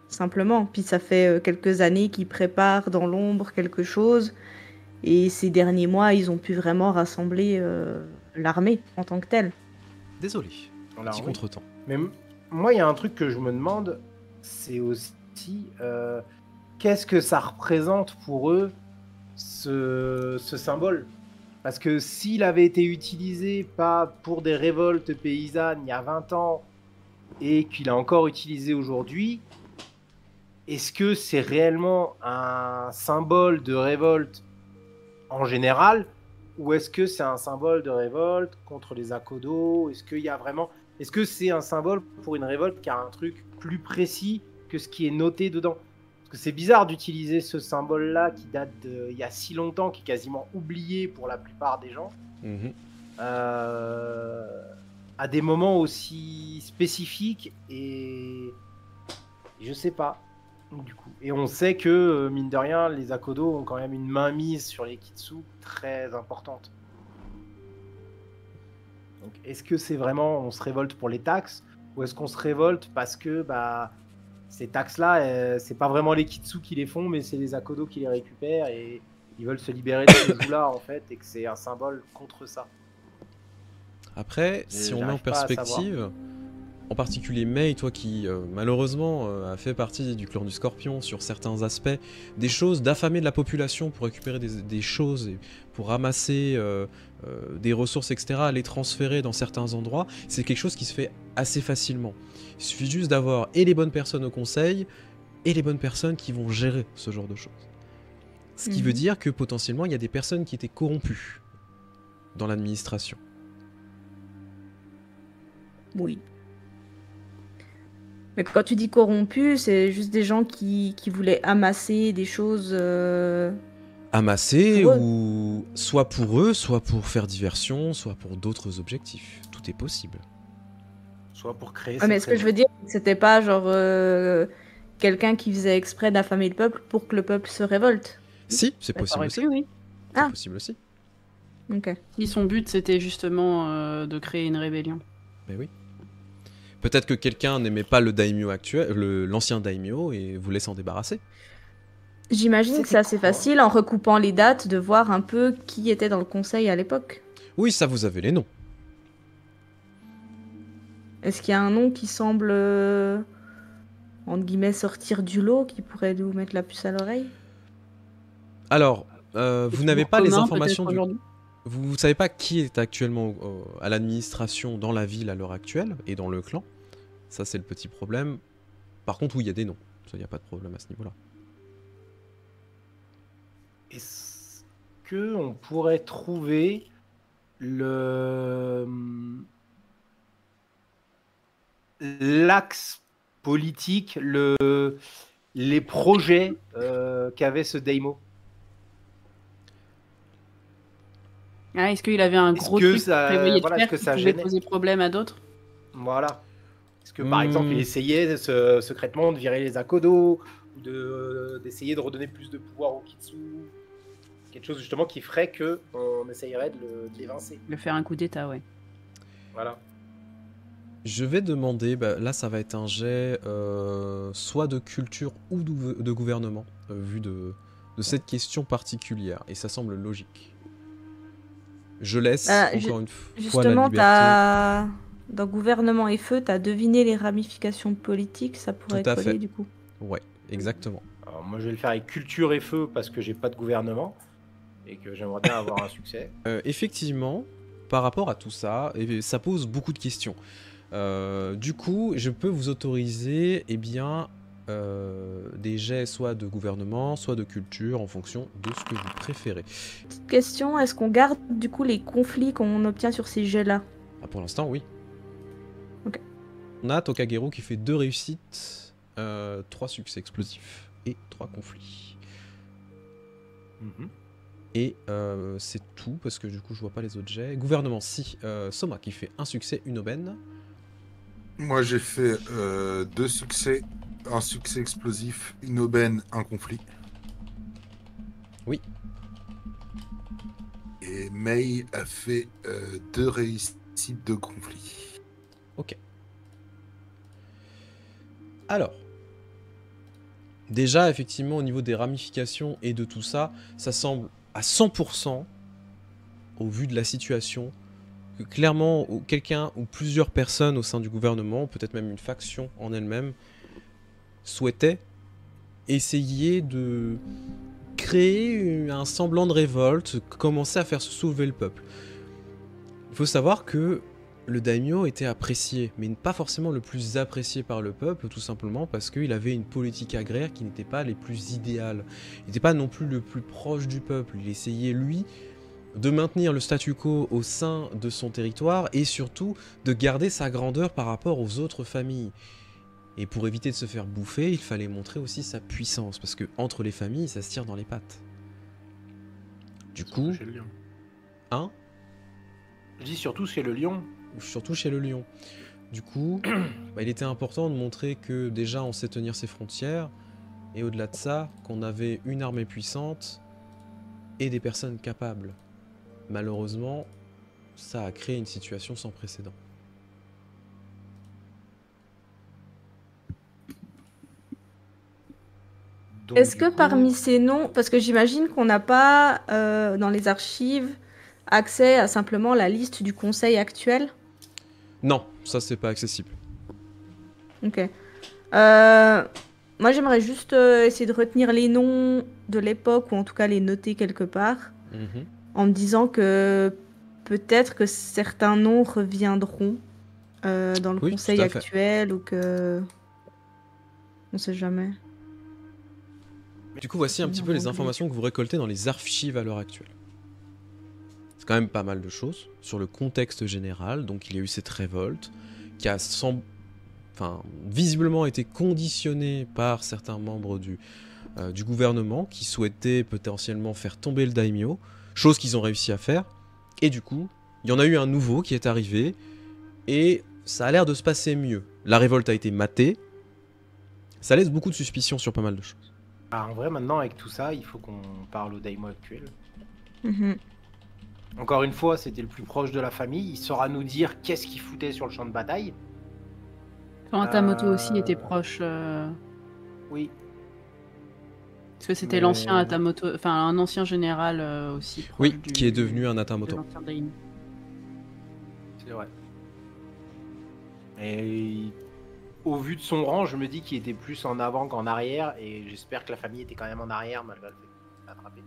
Simplement. Puis ça fait quelques années qu'ils préparent dans l'ombre quelque chose. Et ces derniers mois, ils ont pu vraiment rassembler l'armée en tant que telle. Désolé. Petit contretemps. Mais moi, il y a un truc que je me demande, c'est aussi qu'est-ce que ça représente pour eux, ce symbole? Parce que s'il avait été utilisé pas pour des révoltes paysannes il y a 20 ans et qu'il est encore utilisé aujourd'hui, est-ce que c'est réellement un symbole de révolte en général, ou est-ce que c'est un symbole de révolte contre les Akodo? Est-ce qu'il y a vraiment... Est-ce que c'est un symbole pour une révolte qui a un truc plus précis que ce qui est noté dedans? Parce que c'est bizarre d'utiliser ce symbole-là qui date d'il y a si longtemps, qui est quasiment oublié pour la plupart des gens. à des moments aussi spécifiques et je sais pas. Du coup. Et on sait que, mine de rien, les Akodo ont quand même une mainmise sur les Kitsu très importante. Donc, est-ce que c'est vraiment, on se révolte pour les taxes, ou est-ce qu'on se révolte parce que ces taxes-là, c'est pas vraiment les Kitsu qui les font, mais c'est les Akodo qui les récupèrent et ils veulent se libérer de ces joues-là, en fait, et que c'est un symbole contre ça. Après, si on met en perspective, en particulier Mei, toi qui malheureusement a fait partie du clan du Scorpion sur certains aspects, des choses d'affamer de la population pour récupérer des choses, et pour ramasser des ressources, etc., les transférer dans certains endroits, c'est quelque chose qui se fait assez facilement. Il suffit juste d'avoir et les bonnes personnes au conseil, et les bonnes personnes qui vont gérer ce genre de choses. Ce qui veut dire que potentiellement, il y a des personnes qui étaient corrompues dans l'administration. Oui. Mais quand tu dis corrompu, c'est juste des gens qui voulaient amasser des choses... Amasser, ou soit pour eux, soit pour faire diversion, soit pour d'autres objectifs. Tout est possible. Soit pour créer... mais ce que je veux dire, c'était pas genre quelqu'un qui faisait exprès d'affamer le peuple pour que le peuple se révolte. Si, c'est possible aussi. Oui. C'est possible aussi. Ok. Si son but c'était justement de créer une rébellion. Mais oui. Peut-être que quelqu'un n'aimait pas le daimyo actuel, l'ancien daimyo, et voulait s'en débarrasser. J'imagine que c'est assez facile, en recoupant les dates, de voir un peu qui était dans le conseil à l'époque. Oui, ça, vous avez les noms. Est-ce qu'il y a un nom qui semble, entre guillemets, sortir du lot, qui pourrait nous mettre la puce à l'oreille? Alors, vous n'avez pas les informations du... aujourd'hui. Vous savez pas qui est actuellement à l'administration dans la ville à l'heure actuelle et dans le clan. Ça, c'est le petit problème. Par contre, oui, il y a des noms. Ça, il n'y a pas de problème à ce niveau-là. Est-ce qu'on pourrait trouver l'axe politique, les projets qu'avait ce Daimyo? Est-ce qu'il avait un gros truc ça, prévoyé voilà, de faire que qui ça pouvait gênait poser problème à d'autres? Voilà. Est-ce que par exemple il essayait secrètement de virer les Akodo, ou d'essayer de redonner plus de pouvoir aux Kitsu? Quelque chose justement qui ferait qu'on essayerait de l'évincer. De faire un coup d'état, ouais. Voilà. Je vais demander, là ça va être un jet soit de culture ou de gouvernement, vu de cette question particulière, et ça semble logique. Je laisse encore une fois justement, la liberté. Dans gouvernement et feu, t'as deviné les ramifications politiques, ça pourrait Tout à coller fait. du coup. Ouais, exactement. Alors moi je vais le faire avec culture et feu parce que j'ai pas de gouvernement et que j'aimerais bien avoir un succès. Effectivement, par rapport à tout ça, ça pose beaucoup de questions. Du coup, je peux vous autoriser des jets soit de gouvernement, soit de culture, en fonction de ce que vous préférez. Petite question, est-ce qu'on garde du coup les conflits qu'on obtient sur ces jets-là? Pour l'instant, oui. Ok. On a Tokagero qui fait 2 réussites, 3 succès explosifs et 3 conflits. Et c'est tout, parce que du coup je vois pas les autres jets. Gouvernement, si. Soma qui fait 1 succès, 1 aubaine. Moi j'ai fait 2 succès, 1 succès explosif, 1 aubaine, 1 conflit. Oui. Et Mei a fait 2 réussites, 2 conflits. Ok. Alors, déjà effectivement au niveau des ramifications et de tout ça, ça semble à 100%, au vu de la situation, que clairement quelqu'un ou plusieurs personnes au sein du gouvernement, peut-être même une faction en elle-même, souhaitaient essayer de créer un semblant de révolte, commencer à faire se soulever le peuple. Il faut savoir que le daimyo était apprécié, mais pas forcément le plus apprécié par le peuple, tout simplement parce qu'il avait une politique agraire qui n'était pas les plus idéales. Il n'était pas non plus le plus proche du peuple. Il essayait, lui, de maintenir le statu quo au sein de son territoire et surtout de garder sa grandeur par rapport aux autres familles. Et pour éviter de se faire bouffer, il fallait montrer aussi sa puissance, parce que entre les familles, ça se tire dans les pattes. Du coup... Chez le lion. Hein ? Je dis surtout chez le lion. surtout chez le lion. Du coup, il était important de montrer que déjà on sait tenir ses frontières, et au-delà de ça, qu'on avait une armée puissante et des personnes capables. Malheureusement, ça a créé une situation sans précédent. Donc, Est-ce du que coup, parmi ces noms, parce que j'imagine qu'on n'a pas dans les archives accès à simplement la liste du conseil actuel? Non, ça c'est pas accessible. Ok. Moi j'aimerais juste essayer de retenir les noms de l'époque, ou en tout cas les noter quelque part, Mhm. en me disant que peut-être que certains noms reviendront dans le Oui, conseil tout à fait. actuel, ou que... On sait jamais. Du coup, voici un petit peu les informations que vous récoltez dans les archives à l'heure actuelle. C'est quand même pas mal de choses sur le contexte général. Donc il y a eu cette révolte qui a visiblement été conditionnée par certains membres du gouvernement qui souhaitaient potentiellement faire tomber le daimyo, chose qu'ils ont réussi à faire. Et du coup, il y en a eu un nouveau qui est arrivé et ça a l'air de se passer mieux. La révolte a été matée. Ça laisse beaucoup de suspicions sur pas mal de choses. en vrai, maintenant, avec tout ça, il faut qu'on parle au daimyo actuel. Mhm. Encore une fois, c'était le plus proche de la famille. Il saura nous dire qu'est-ce qu'il foutait sur le champ de bataille. Hatamoto aussi était proche. Oui. Parce que c'était Mais- l'ancien Hatamoto, enfin un ancien général aussi proche Oui, qui est devenu un de Hatamoto. l'ancien daimyo. C'est vrai. Et au vu de son rang, je me dis qu'il était plus en avant qu'en arrière. Et j'espère que la famille était quand même en arrière malgré le fait qu'il s'est attrapé.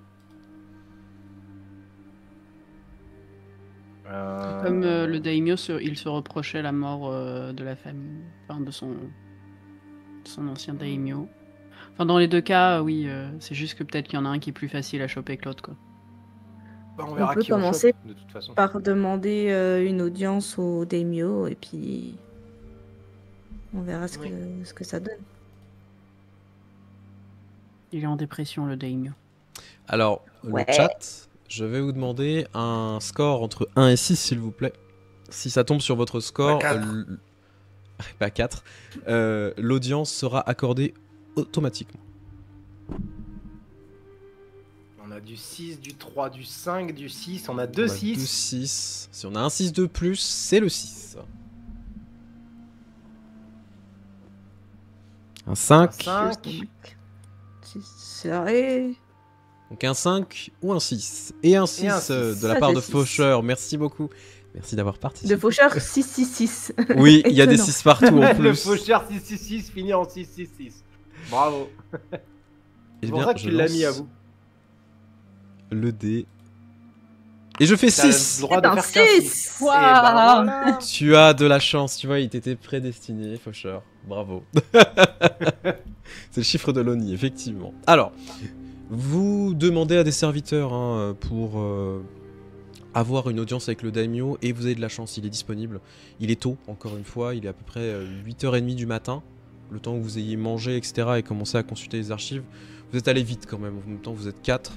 Comme le daimyo, il se reprochait la mort de la famille, enfin de son ancien daimyo. Enfin, dans les deux cas, oui, c'est juste que peut-être qu'il y en a un qui est plus facile à choper que l'autre, quoi. Bah, On verra peut qui on commencer chope, de toute façon. par demander une audience au daimyo, et puis on verra ce que ça donne. Il est en dépression, le daimyo. Alors, Ouais. le chat, je vais vous demander un score entre 1 et 6, s'il vous plaît. Si ça tombe sur votre score, Pas 4. Pas 4, l'audience sera accordée automatiquement. On a du 6, du 3, du 5, du 6. On a On 2 a 6. 2 6. Si on a un 6 de plus, c'est le 6. Un 5. 5. C'est vrai. Donc un 5 ou un 6. Et un 6 Et un 6. de la Ça, part c'est de 6. Faucheur. Merci beaucoup. Merci d'avoir participé. De faucheur 666. Oui, il y a des Étonnant. 6 partout en Le plus. faucheur 666 finit en 666. Bravo. Eh C'est pour bien, ça que je tu l'as mis à lance vous. le dé. Et je fais T'as 6. le droit de un faire qu'un 6. 6. Waouh. Voilà. Tu as de la chance, tu vois, il t'était prédestiné, Faucheur. Bravo. C'est le chiffre de l'ONI, effectivement. Alors, vous demandez à des serviteurs pour avoir une audience avec le daimyo, et vous avez de la chance, il est disponible. Il est tôt, encore une fois, il est à peu près 8h30 du matin, le temps que vous ayez mangé, etc., et commencé à consulter les archives. Vous êtes allé vite quand même, en même temps vous êtes 4.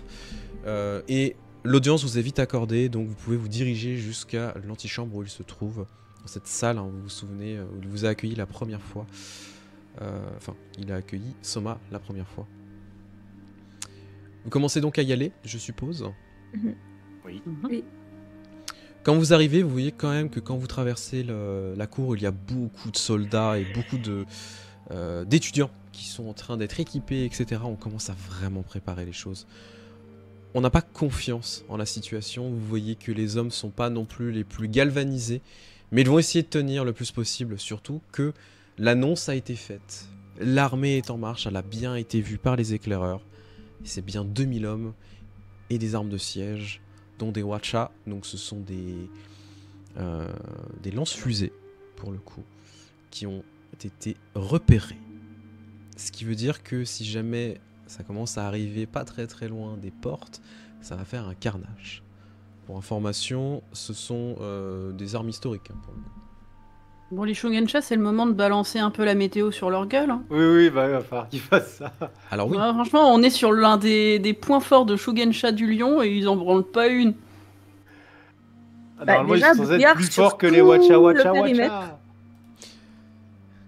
Et l'audience vous est vite accordée, donc vous pouvez vous diriger jusqu'à l'antichambre où il se trouve, dans cette salle, vous vous souvenez, où il vous a accueilli la première fois. Enfin, il a accueilli Soma la première fois. Vous commencez donc à y aller, je suppose. Oui. Oui. Quand vous arrivez, vous voyez quand même que quand vous traversez la cour, il y a beaucoup de soldats et beaucoup d'étudiants qui sont en train d'être équipés, etc. On commence à vraiment préparer les choses. On n'a pas confiance en la situation. Vous voyez que les hommes sont pas non plus les plus galvanisés, mais ils vont essayer de tenir le plus possible, surtout que l'annonce a été faite. L'armée est en marche, elle a bien été vue par les éclaireurs. Et c'est bien 2000 hommes et des armes de siège, dont des Wacha, donc ce sont des lance-fusées, pour le coup, qui ont été repérés. Ce qui veut dire que si jamais ça commence à arriver pas très très loin des portes, ça va faire un carnage. Pour information, ce sont des armes historiques, pour le coup. Bon, les Shugensha, c'est le moment de balancer un peu la météo sur leur gueule. Hein. Oui, bah, il va falloir qu'ils fassent ça. Alors oui, Ouais, franchement, on est sur l'un des points forts de Shugensha du Lion et ils en branlent pas une. Normalement, déjà, ils sont censés être brouillard plus sur forts que les tout Watcha le Watcha périmètre. Watcha.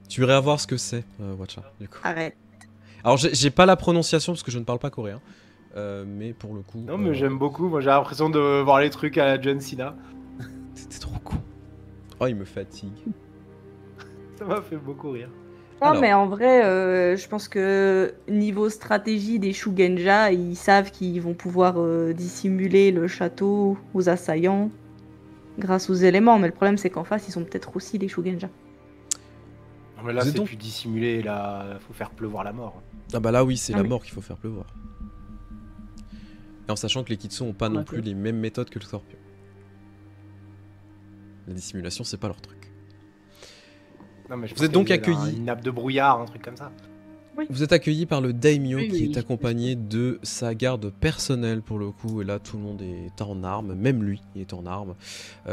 Tu irais voir ce que c'est, Watcha, du coup. Arrête. Alors, j'ai pas la prononciation parce que je ne parle pas coréen. Mais pour le coup... Non, mais j'aime beaucoup. Moi, j'ai l'impression de voir les trucs à la John Cena. C'était trop con. Oh, il me fatigue. Ça m'a fait beaucoup rire. Non, Alors. mais en vrai, je pense que niveau stratégie des Shugenja, ils savent qu'ils vont pouvoir dissimuler le château aux assaillants grâce aux éléments. Mais le problème, c'est qu'en face, ils sont peut-être aussi des Shugenja. Non, mais là, Vous êtes c'est donc- plus dissimulé. Là, faut faire pleuvoir la mort. Ah bah là, oui, c'est Ah la oui. mort qu'il faut faire pleuvoir. Et en sachant que les Kitsu ont pas non plus les mêmes méthodes que le Scorpion. La dissimulation, c'est pas leur truc. Non, mais je Vous pense êtes donc qu'il y a accueillis. Une nappe de brouillard, un truc comme ça. Vous êtes accueilli par le daimyo Oui, qui oui. est accompagné de sa garde personnelle pour le coup. Et là, tout le monde est en armes, même lui il est en armes.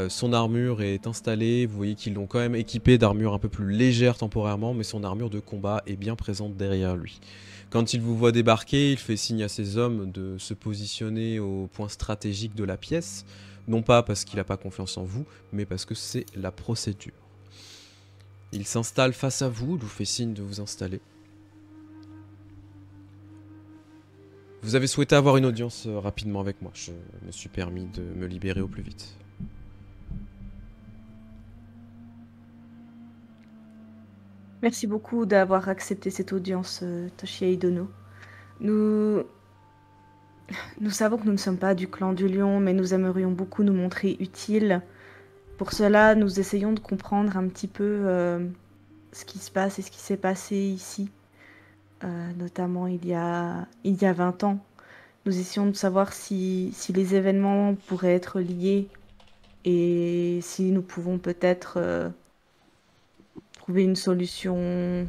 Son armure est installée. Vous voyez qu'ils l'ont quand même équipé d'armure un peu plus légère temporairement, mais son armure de combat est bien présente derrière lui. Quand il vous voit débarquer, il fait signe à ses hommes de se positionner au point stratégique de la pièce. Non pas parce qu'il n'a pas confiance en vous, mais parce que c'est la procédure. Il s'installe face à vous, il vous fait signe de vous installer. Vous avez souhaité avoir une audience rapidement avec moi. Je me suis permis de me libérer au plus vite. Merci beaucoup d'avoir accepté cette audience, Toshia Idono. Nous savons que nous ne sommes pas du clan du lion, mais nous aimerions beaucoup nous montrer utiles. Pour cela, nous essayons de comprendre un petit peu ce qui se passe et ce qui s'est passé ici. Notamment il y a 20 ans. Nous essayons de savoir si les événements pourraient être liés et si nous pouvons peut-être trouver une solution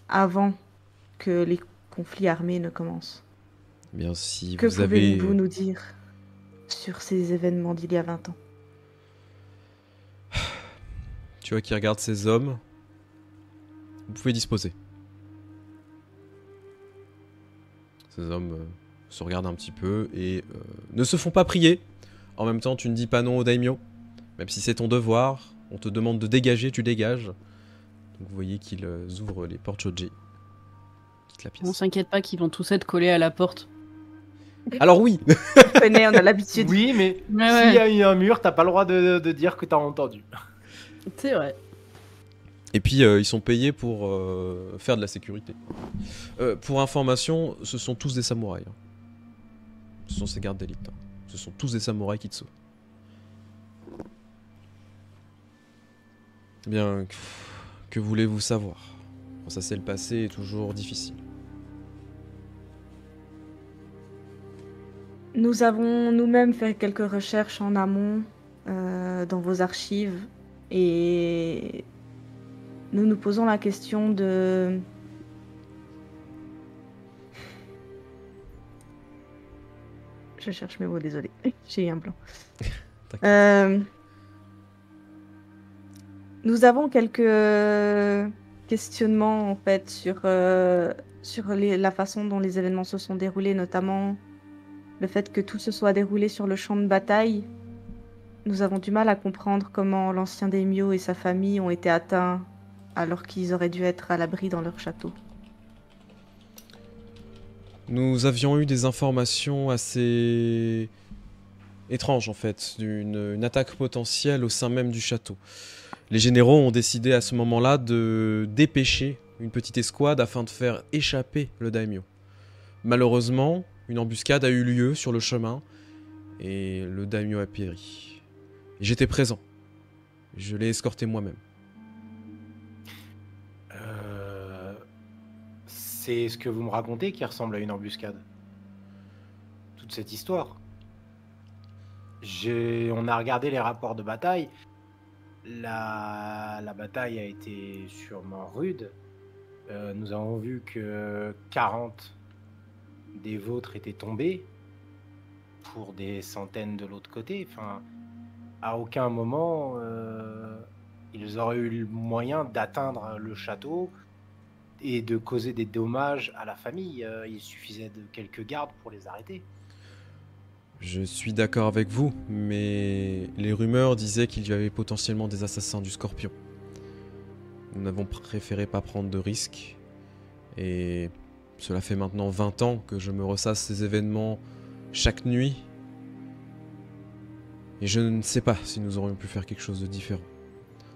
avant que les conflits armés ne commencent. Eh bien, si Que vous avez... pouvez-vous nous dire sur ces événements d'il y a 20 ans? Tu vois qui regarde ces hommes. Vous pouvez disposer. Ces hommes se regardent un petit peu et ne se font pas prier. En même temps, tu ne dis pas non au daimyo. Même si c'est ton devoir, on te demande de dégager, tu dégages. Donc vous voyez qu'ils ouvrent les portes Shoji. Quitte la On pièce. s'inquiète pas qu'ils vont tous être collés à la porte. Alors oui. On connaît, on a l'habitude. Oui, mais Ouais, s'il y ouais. a eu un mur, t'as pas le droit de dire que t'as entendu. C'est vrai. Et puis ils sont payés pour faire de la sécurité. Pour information, ce sont tous des samouraïs. Hein. Ce sont ces gardes d'élite. Hein. Ce sont tous des samouraïs Kitsu. Eh bien, que voulez-vous savoir? Bon, ça c'est le passé est toujours difficile. Nous avons nous-mêmes fait quelques recherches en amont dans vos archives et nous nous posons la question de... Je cherche mes mots, désolé. J'ai eu un blanc. Nous avons quelques questionnements en fait sur la façon dont les événements se sont déroulés, notamment le fait que tout se soit déroulé sur le champ de bataille. Nous avons du mal à comprendre comment l'ancien daimyo et sa famille ont été atteints alors qu'ils auraient dû être à l'abri dans leur château. Nous avions eu des informations assez étranges en fait, d'une attaque potentielle au sein même du château. Les généraux ont décidé à ce moment-là de dépêcher une petite escouade afin de faire échapper le daimyo. Malheureusement, une embuscade a eu lieu sur le chemin et le daimyo a péri. J'étais présent. Je l'ai escorté moi-même. C'est ce que vous me racontez qui ressemble à une embuscade. Toute cette histoire. On a regardé les rapports de bataille. La bataille a été sûrement rude. Nous avons vu que 40 des vôtres étaient tombés pour des centaines de l'autre côté. Enfin, à aucun moment ils auraient eu le moyen d'atteindre le château et de causer des dommages à la famille. Il suffisait de quelques gardes pour les arrêter. Je suis d'accord avec vous, mais les rumeurs disaient qu'il y avait potentiellement des assassins du Scorpion. Nous n'avons préféré pas prendre de risques, et cela fait maintenant 20 ans que je me ressasse ces événements chaque nuit, et je ne sais pas si nous aurions pu faire quelque chose de différent.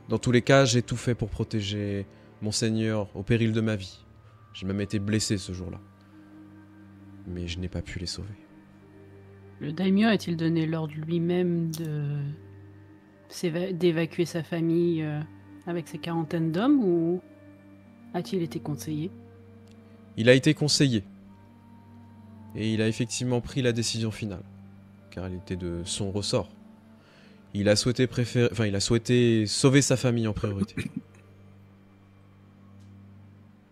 Dans tous les cas, j'ai tout fait pour protéger Monseigneur au péril de ma vie. J'ai même été blessé ce jour-là. Mais je n'ai pas pu les sauver. Le daimyo a-t-il donné l'ordre lui-même d'évacuer sa famille avec ses quarantaines d'hommes, ou a-t-il été conseillé? Il a été conseillé. Et il a effectivement pris la décision finale. Car elle était de son ressort. Il a souhaité sauver sa famille en priorité.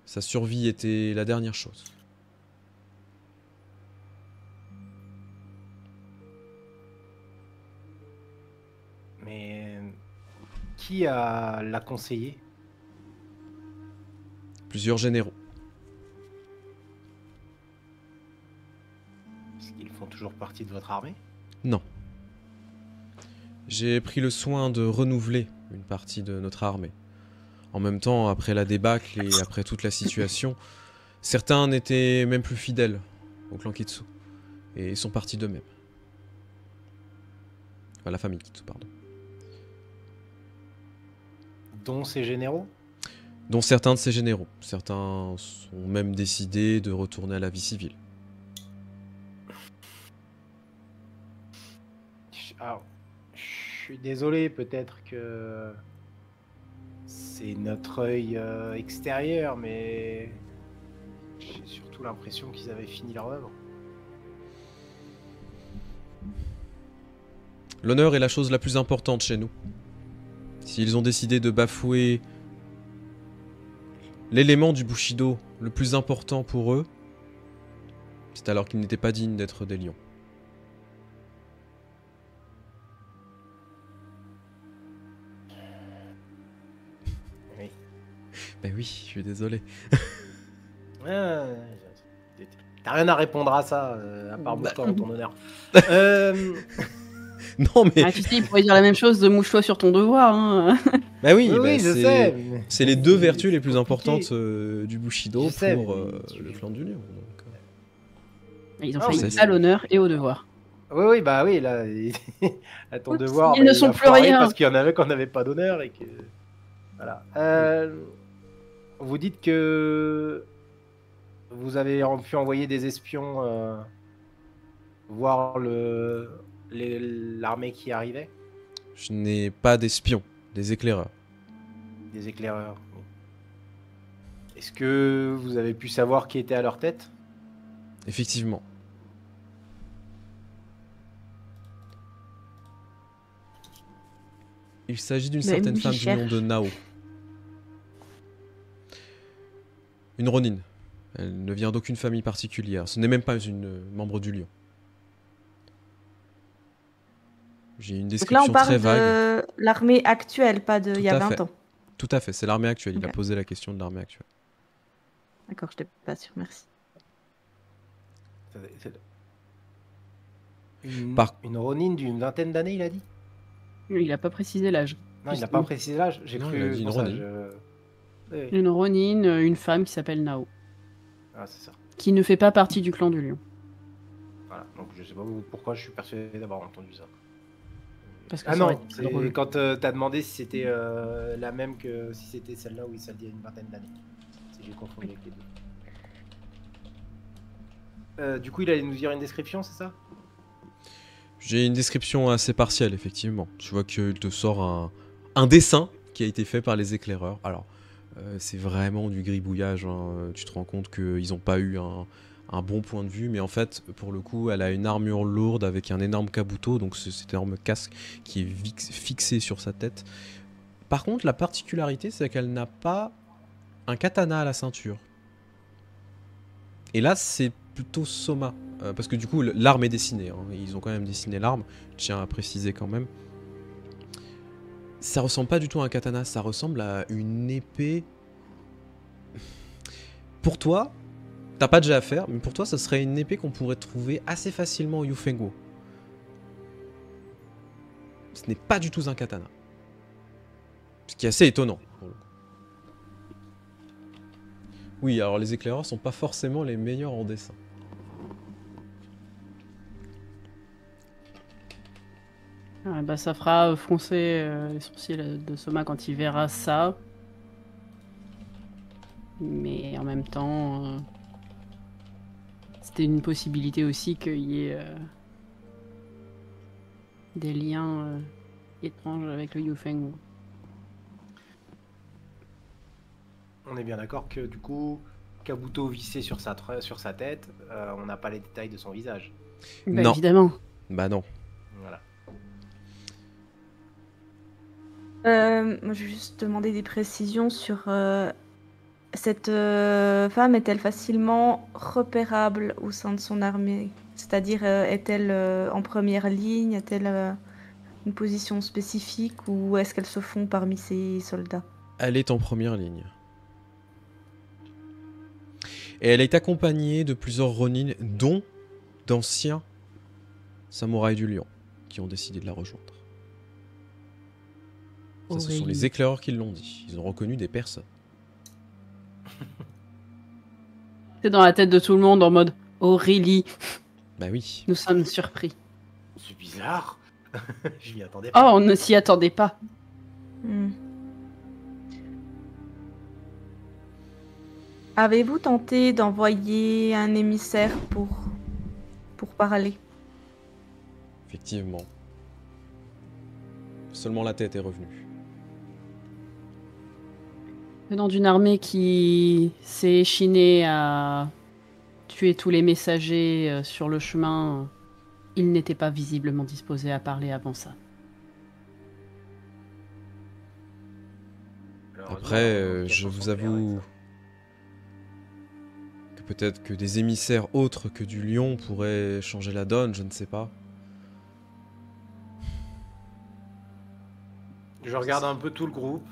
Sa survie était la dernière chose. Mais qui l'a conseillé? Plusieurs généraux. Est-ce qu'ils font toujours partie de votre armée? Non. J'ai pris le soin de renouveler une partie de notre armée. En même temps, après la débâcle et après toute la situation, certains n'étaient même plus fidèles au clan Kitsu. Et sont partis d'eux-mêmes. Enfin, la famille Kitsu, pardon. Dont ces généraux? Dont certains de ces généraux. Certains ont même décidé de retourner à la vie civile. Alors, je suis désolé, peut-être que c'est notre œil extérieur, mais j'ai surtout l'impression qu'ils avaient fini leur œuvre. L'honneur est la chose la plus importante chez nous. S'ils ont décidé de bafouer l'élément du Bushido le plus important pour eux, c'est alors qu'ils n'étaient pas dignes d'être des lions. Oui. Ben oui, je suis désolé. T'as rien à répondre à ça, à part mouche-toi en ton honneur. Non mais... Ah, tu sais, il pourrait dire la même chose de mouche-toi sur ton devoir. Hein. Bah oui, Oui, je sais. Mais... c'est les deux vertus les plus compliqué. importantes du Bushido Je sais, pour mais le clan du lion. Donc, Ils ont Ah, failli c'est- à l'honneur et au devoir. Oui, bah oui, là, à ton Oups, devoir, ils ne bah, sont il a plus foiré rien. parce qu'il y en avait qu'on n'avait pas d'honneur et que... Voilà. Vous dites que vous avez pu envoyer des espions voir l'armée qui arrivait? je n'ai pas d'espions, des éclaireurs. Des éclaireurs. Oui. Est-ce que vous avez pu savoir qui était à leur tête? Effectivement. Il s'agit d'une Mais certaine oui, femme j'y du nom de cherche. Nao. Une Ronin. Elle ne vient d'aucune famille particulière. Ce n'est même pas une membre du lion. J'ai une Donc là, on description parle très vague. de l'armée actuelle, pas de il y a Tout à 20 fait. ans. Tout à fait, c'est l'armée actuelle. Il a Ok. posé la question de l'armée actuelle. D'accord, je n'étais pas sûre, merci. Une Ronin d'une vingtaine d'années, il a dit? Il n'a pas précisé l'âge. Non, il n'a pas précisé l'âge. J'ai Non, cru il a dit pour une ça, Ronin. Oui. Une Ronin, une femme qui s'appelle Nao, Ah, c'est ça. qui ne fait pas partie du clan du lion. Voilà. Donc je sais pas pourquoi je suis persuadé d'avoir entendu ça. Parce que Ah ça aurait non, été c'est drôle. quand t'as demandé si c'était la même que si c'était celle-là où il s'est dit il y a une vingtaine d'années. Si j'ai confondu avec les deux. Du coup, il allait nous dire une description, c'est ça? J'ai une description assez partielle, effectivement. Tu vois qu'il te sort un dessin qui a été fait par les éclaireurs. Alors, c'est vraiment du gribouillage. Hein. Tu te rends compte qu'ils n'ont pas eu un bon point de vue. Mais en fait, pour le coup, elle a une armure lourde avec un énorme kabuto. Donc, cet énorme casque qui est fixé sur sa tête. Par contre, la particularité, c'est qu'elle n'a pas un katana à la ceinture. Et là, c'est plutôt Soma. Parce que du coup, l'arme est dessinée. Hein. Ils ont quand même dessiné l'arme. Je tiens à préciser quand même. Ça ressemble pas du tout à un katana. Ça ressemble à une épée. Pour toi, t'as pas de jet à faire. Mais pour toi, ça serait une épée qu'on pourrait trouver assez facilement au Yufengwo. Ce n'est pas du tout un katana. Ce qui est assez étonnant. Pour le coup. Oui, alors les éclaireurs sont pas forcément les meilleurs en dessin. Ah, bah, ça fera froncer les sourcils de Soma quand il verra ça. Mais en même temps, c'était une possibilité aussi qu'il y ait des liens étranges avec le Yufeng. On est bien d'accord que du coup, Kabuto vissé sur sa tête, on n'a pas les détails de son visage. Bah, Non. évidemment. Bah non. Voilà. Moi, je vais juste demander des précisions sur cette femme. Est-elle facilement repérable au sein de son armée? C'est-à-dire, est-elle en première ligne? A-t-elle une position spécifique ou est-ce qu'elle se fond parmi ses soldats? Elle est en première ligne. Et elle est accompagnée de plusieurs Ronin, dont d'anciens samouraïs du lion, qui ont décidé de la rejoindre. Ça, ce sont les éclaireurs qui l'ont dit. Ils ont reconnu des personnes. C'est dans la tête de tout le monde en mode Aurélie. Bah oui. Nous sommes surpris. C'est bizarre. Je m'y attendais pas. Oh, on ne s'y attendait pas. Avez-vous tenté d'envoyer un émissaire pour parler? Effectivement. Seulement la tête est revenue. Venant d'une armée qui s'est échinée à tuer tous les messagers sur le chemin, il n'était pas visiblement disposé à parler avant ça. Après, je vous avoue que peut-être que des émissaires autres que du lion pourraient changer la donne, je ne sais pas. Je regarde un peu tout le groupe.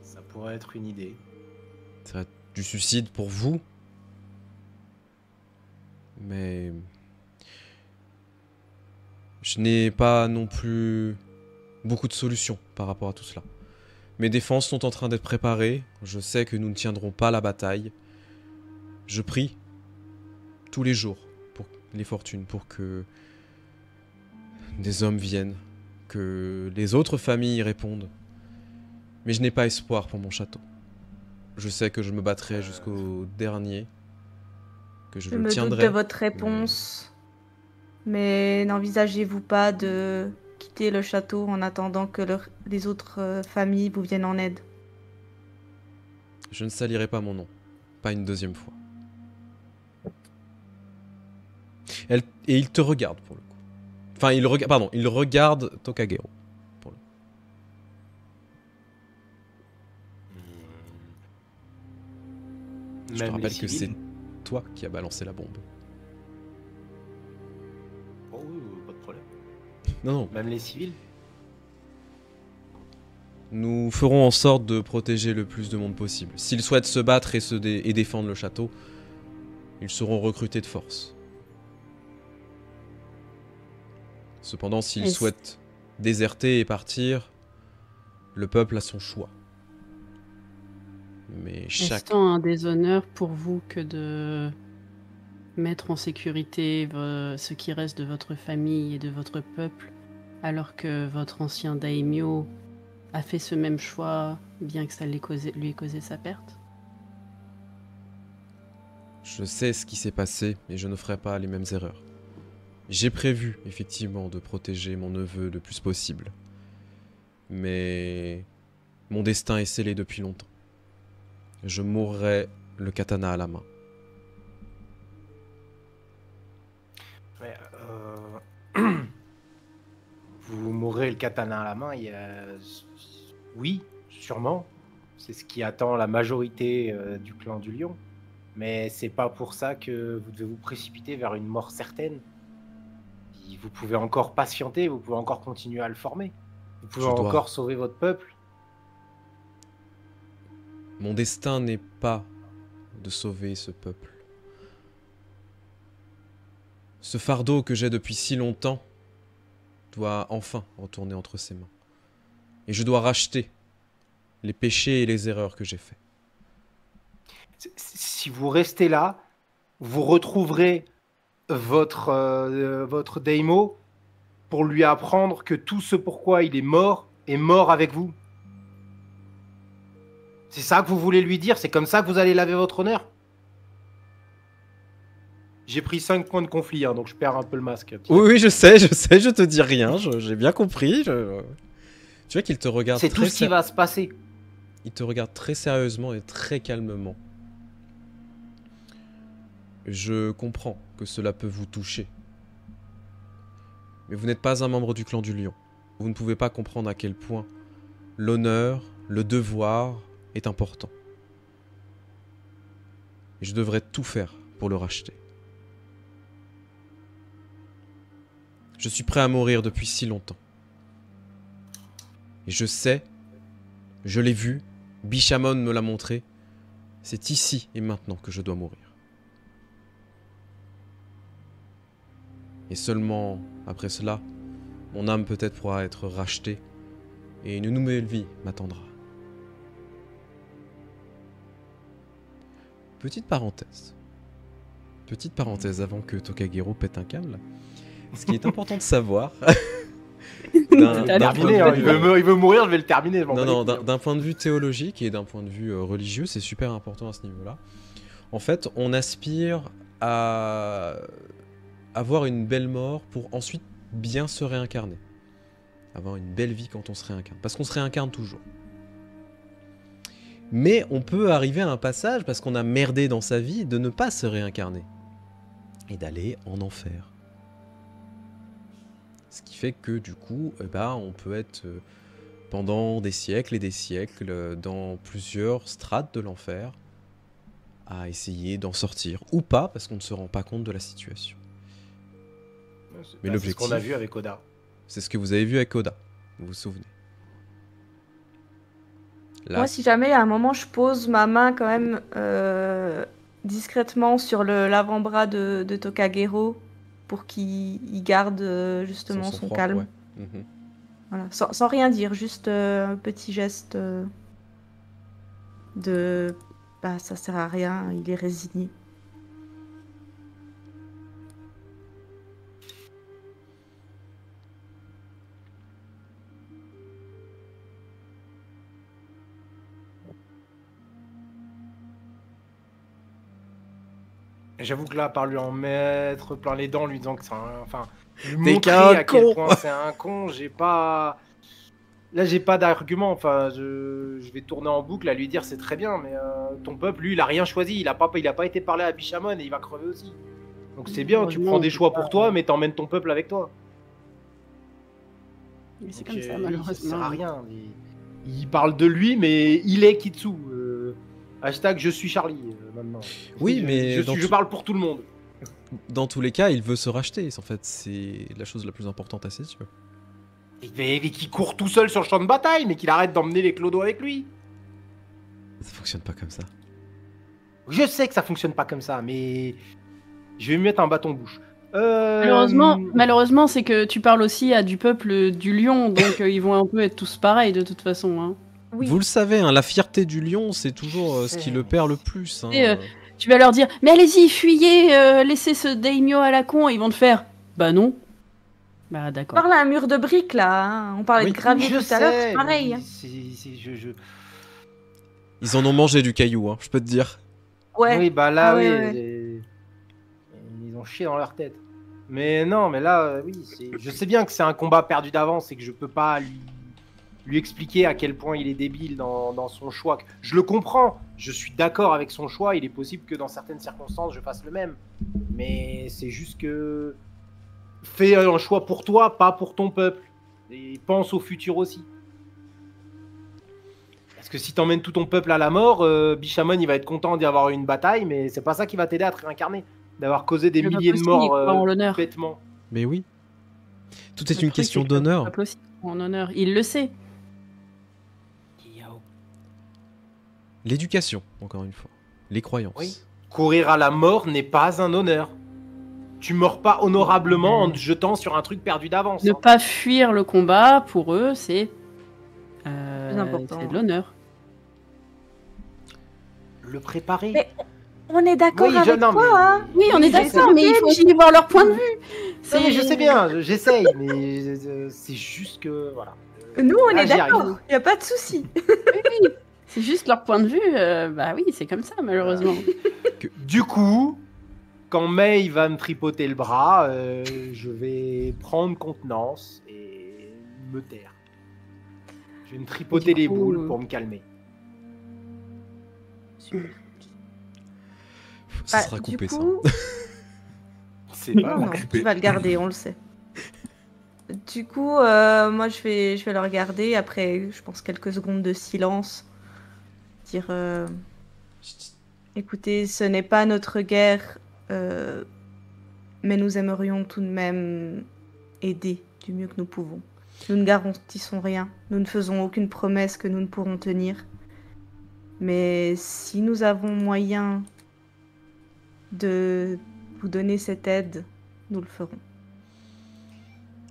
Ça pourrait être une idée. Ce serait du suicide pour vous. Mais je n'ai pas non plus beaucoup de solutions par rapport à tout cela. Mes défenses sont en train d'être préparées. Je sais que nous ne tiendrons pas la bataille. Je prie tous les jours pour les fortunes, pour que des hommes viennent, que les autres familles répondent. Mais je n'ai pas espoir pour mon château. Je sais que je me battrai jusqu'au dernier, que je Je le me tiendrai. doute de votre réponse, mais n'envisagez-vous pas de quitter le château en attendant que les autres familles vous viennent en aide? Je ne salirai pas mon nom, pas une deuxième fois. Et il te regarde pour le coup. Enfin, il regarde Tokagero. Pour le coup. Je te rappelle que c'est toi qui as balancé la bombe. Oh oui, pas de problème. Non. Même les civils. Nous ferons en sorte de protéger le plus de monde possible. S'ils souhaitent se battre et défendre le château, ils seront recrutés de force. Cependant, s'ils souhaitent déserter et partir, le peuple a son choix. Mais chaque... Est-ce un déshonneur pour vous que de mettre en sécurité ce qui reste de votre famille et de votre peuple, alors que votre ancien daimyo a fait ce même choix, bien que ça lui ait causé sa perte? Je sais ce qui s'est passé et je ne ferai pas les mêmes erreurs. J'ai prévu, effectivement, de protéger mon neveu le plus possible. Mais mon destin est scellé depuis longtemps. Je mourrai le katana à la main. Mais, vous mourrez le katana à la main, oui, sûrement. C'est ce qui attend la majorité du clan du lion. Mais c'est pas pour ça que vous devez vous précipiter vers une mort certaine. Vous pouvez encore patienter, vous pouvez encore continuer à le former. Vous pouvez encore sauver votre peuple. Mon destin n'est pas de sauver ce peuple. Ce fardeau que j'ai depuis si longtemps doit enfin retourner entre ses mains. Et je dois racheter les péchés et les erreurs que j'ai faits. Si vous restez là, vous retrouverez votre Daimo pour lui apprendre que tout ce pourquoi il est mort avec vous. C'est ça que vous voulez lui dire? C'est comme ça que vous allez laver votre honneur? J'ai pris 5 points de conflit, hein, donc je perds un peu le masque. Oui, je sais, je te dis rien, j'ai bien compris. Tu vois qu'il te regarde. C'est tout ce qui va se passer. Il te regarde très sérieusement et très calmement. Je comprends que cela peut vous toucher. Mais vous n'êtes pas un membre du clan du Lion. Vous ne pouvez pas comprendre à quel point l'honneur, le devoir est important. Et je devrais tout faire pour le racheter. Je suis prêt à mourir depuis si longtemps. Et je sais, je l'ai vu, Bishamon me l'a montré, c'est ici et maintenant que je dois mourir. Et seulement après cela, mon âme peut-être pourra être rachetée et une nouvelle vie m'attendra. Petite parenthèse avant que Tokagero pète un câble. Ce qui est important de savoir... Terminé, hein, il veut mourir, je vais le terminer. D'un point de vue théologique et d'un point de vue religieux, c'est super important à ce niveau-là. En fait, on aspire à avoir une belle mort pour ensuite bien se réincarner. Avoir une belle vie quand on se réincarne. Parce qu'on se réincarne toujours. Mais on peut arriver à un passage, parce qu'on a merdé dans sa vie, de ne pas se réincarner. Et d'aller en enfer. Ce qui fait que du coup, on peut être pendant des siècles et des siècles dans plusieurs strates de l'enfer à essayer d'en sortir. Ou pas, parce qu'on ne se rend pas compte de la situation. Mais l'objectif, c'est ce qu'on a vu avec Oda. C'est ce que vous avez vu avec Oda, vous vous souvenez. Là, moi, si jamais à un moment je pose ma main quand même discrètement sur l'avant-bras de Tokagero pour qu'il garde justement son calme. Ouais. Voilà. Sans rien dire, juste un petit geste de... Bah, ça sert à rien, il est résigné. J'avoue que là, par lui en mettre plein les dents, lui disant que c'est un... Enfin, lui T'es montrer qu'un à quel con. point c'est un con, j'ai pas... Là, j'ai pas d'argument. Enfin, je vais tourner en boucle à lui dire c'est très bien, mais ton peuple, lui, il a rien choisi. Il a pas été parlé à Bishamon et il va crever aussi. Donc c'est bien, tu prends des choix pour toi, mais t'emmènes ton peuple avec toi. Mais c'est comme ça, malheureusement. Ça sert à rien. Il parle de lui, mais il est Kitsu. Hashtag je suis Charlie maintenant. Oui, mais je parle pour tout le monde. Dans tous les cas, il veut se racheter. En fait, c'est la chose la plus importante à ses yeux. Et qu'il court tout seul sur le champ de bataille, mais qu'il arrête d'emmener les clodos avec lui. Ça fonctionne pas comme ça. Je sais que ça fonctionne pas comme ça, mais je vais lui mettre un bâton de bouche. Malheureusement, c'est que tu parles aussi à du peuple du lion, donc ils vont un peu être tous pareils de toute façon. Hein. Oui. Vous le savez, hein, la fierté du lion, c'est toujours ce qui le perd le plus. Hein. Et, tu vas leur dire, mais allez-y, fuyez, laissez ce daimyo à la con, et ils vont te faire, bah non. Bah On d'accord. parle à un mur de briques là, hein. On parlait Oui. de gravier Je tout à l'heure, sais, c'est pareil. Ils en ont mangé du caillou, hein, je peux te dire. Ouais. Oui, bah là, Ah oui. ouais. Ils ont chié dans leur tête. Mais non, mais là, oui, je sais bien que c'est un combat perdu d'avance et que je peux pas lui expliquer à quel point il est débile dans son choix. Je le comprends, je suis d'accord avec son choix, il est possible que dans certaines circonstances je fasse le même. Mais c'est juste que fais un choix pour toi, pas pour ton peuple. Et pense au futur aussi. Parce que si t'emmènes tout ton peuple à la mort, Bishamon il va être content d'y avoir eu une bataille, mais c'est pas ça qui va t'aider à te réincarner. D'avoir causé des milliers de morts bêtement. Mais oui. Tout est une question d'honneur. En honneur, il le sait. L'éducation, encore une fois. Les croyances. Oui. Courir à la mort n'est pas un honneur. tu meurs pas honorablement en te jetant sur un truc perdu d'avance. Ne pas fuir le combat, pour eux, c'est important. c'est de l'honneur. Le préparer. Mais on est d'accord Oui, avec non, toi, mais- hein. Oui, on est je d'accord, sais. mais il faut aussi voir leur point de vue. Non, mais je sais bien, j'essaye, mais c'est juste que voilà. Nous, on Là, est j'y arrive. d'accord. Y a pas de souci. Oui, c'est juste leur point de vue. Bah oui, c'est comme ça, malheureusement. Du coup, quand May va me tripoter le bras, je vais prendre contenance et me taire. Je vais me tripoter Du les coup, boules pour me calmer. Ça Bah, sera du coupé, ça. coup- C'est Non, pas non, occupé. tu vas le garder, on le sait. Du coup, moi, je vais le regarder. Après, je pense quelques secondes de silence. Dire, écoutez, ce n'est pas notre guerre, mais nous aimerions tout de même aider du mieux que nous pouvons. Nous ne garantissons rien. Nous ne faisons aucune promesse que nous ne pourrons tenir. Mais si nous avons moyen de vous donner cette aide, nous le ferons.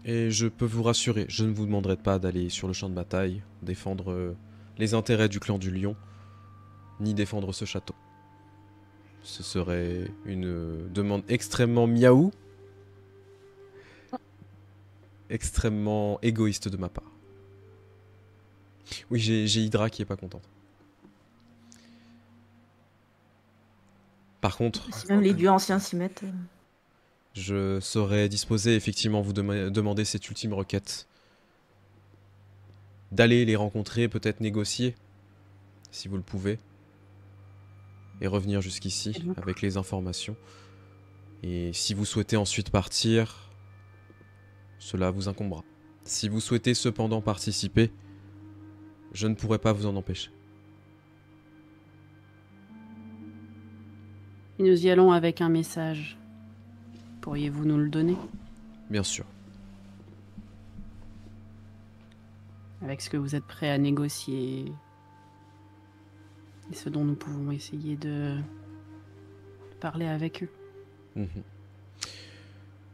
Et je peux vous rassurer, je ne vous demanderai pas d'aller sur le champ de bataille, défendre les intérêts du clan du Lion, ni défendre ce château. Ce serait une demande extrêmement miaou, extrêmement égoïste de ma part. Oui, j'ai Hydra qui est pas contente. Par contre, Si même les dieux anciens s'y mettent. je serais disposé effectivement vous demander cette ultime requête. D'aller les rencontrer, peut-être négocier, si vous le pouvez. Et revenir jusqu'ici avec les informations. Et si vous souhaitez ensuite partir, cela vous incombera. Si vous souhaitez cependant participer, je ne pourrai pas vous en empêcher. Et nous y allons avec un message. Pourriez-vous nous le donner? Bien sûr. Avec ce que vous êtes prêt à négocier et ce dont nous pouvons essayer de parler avec eux. Mhm.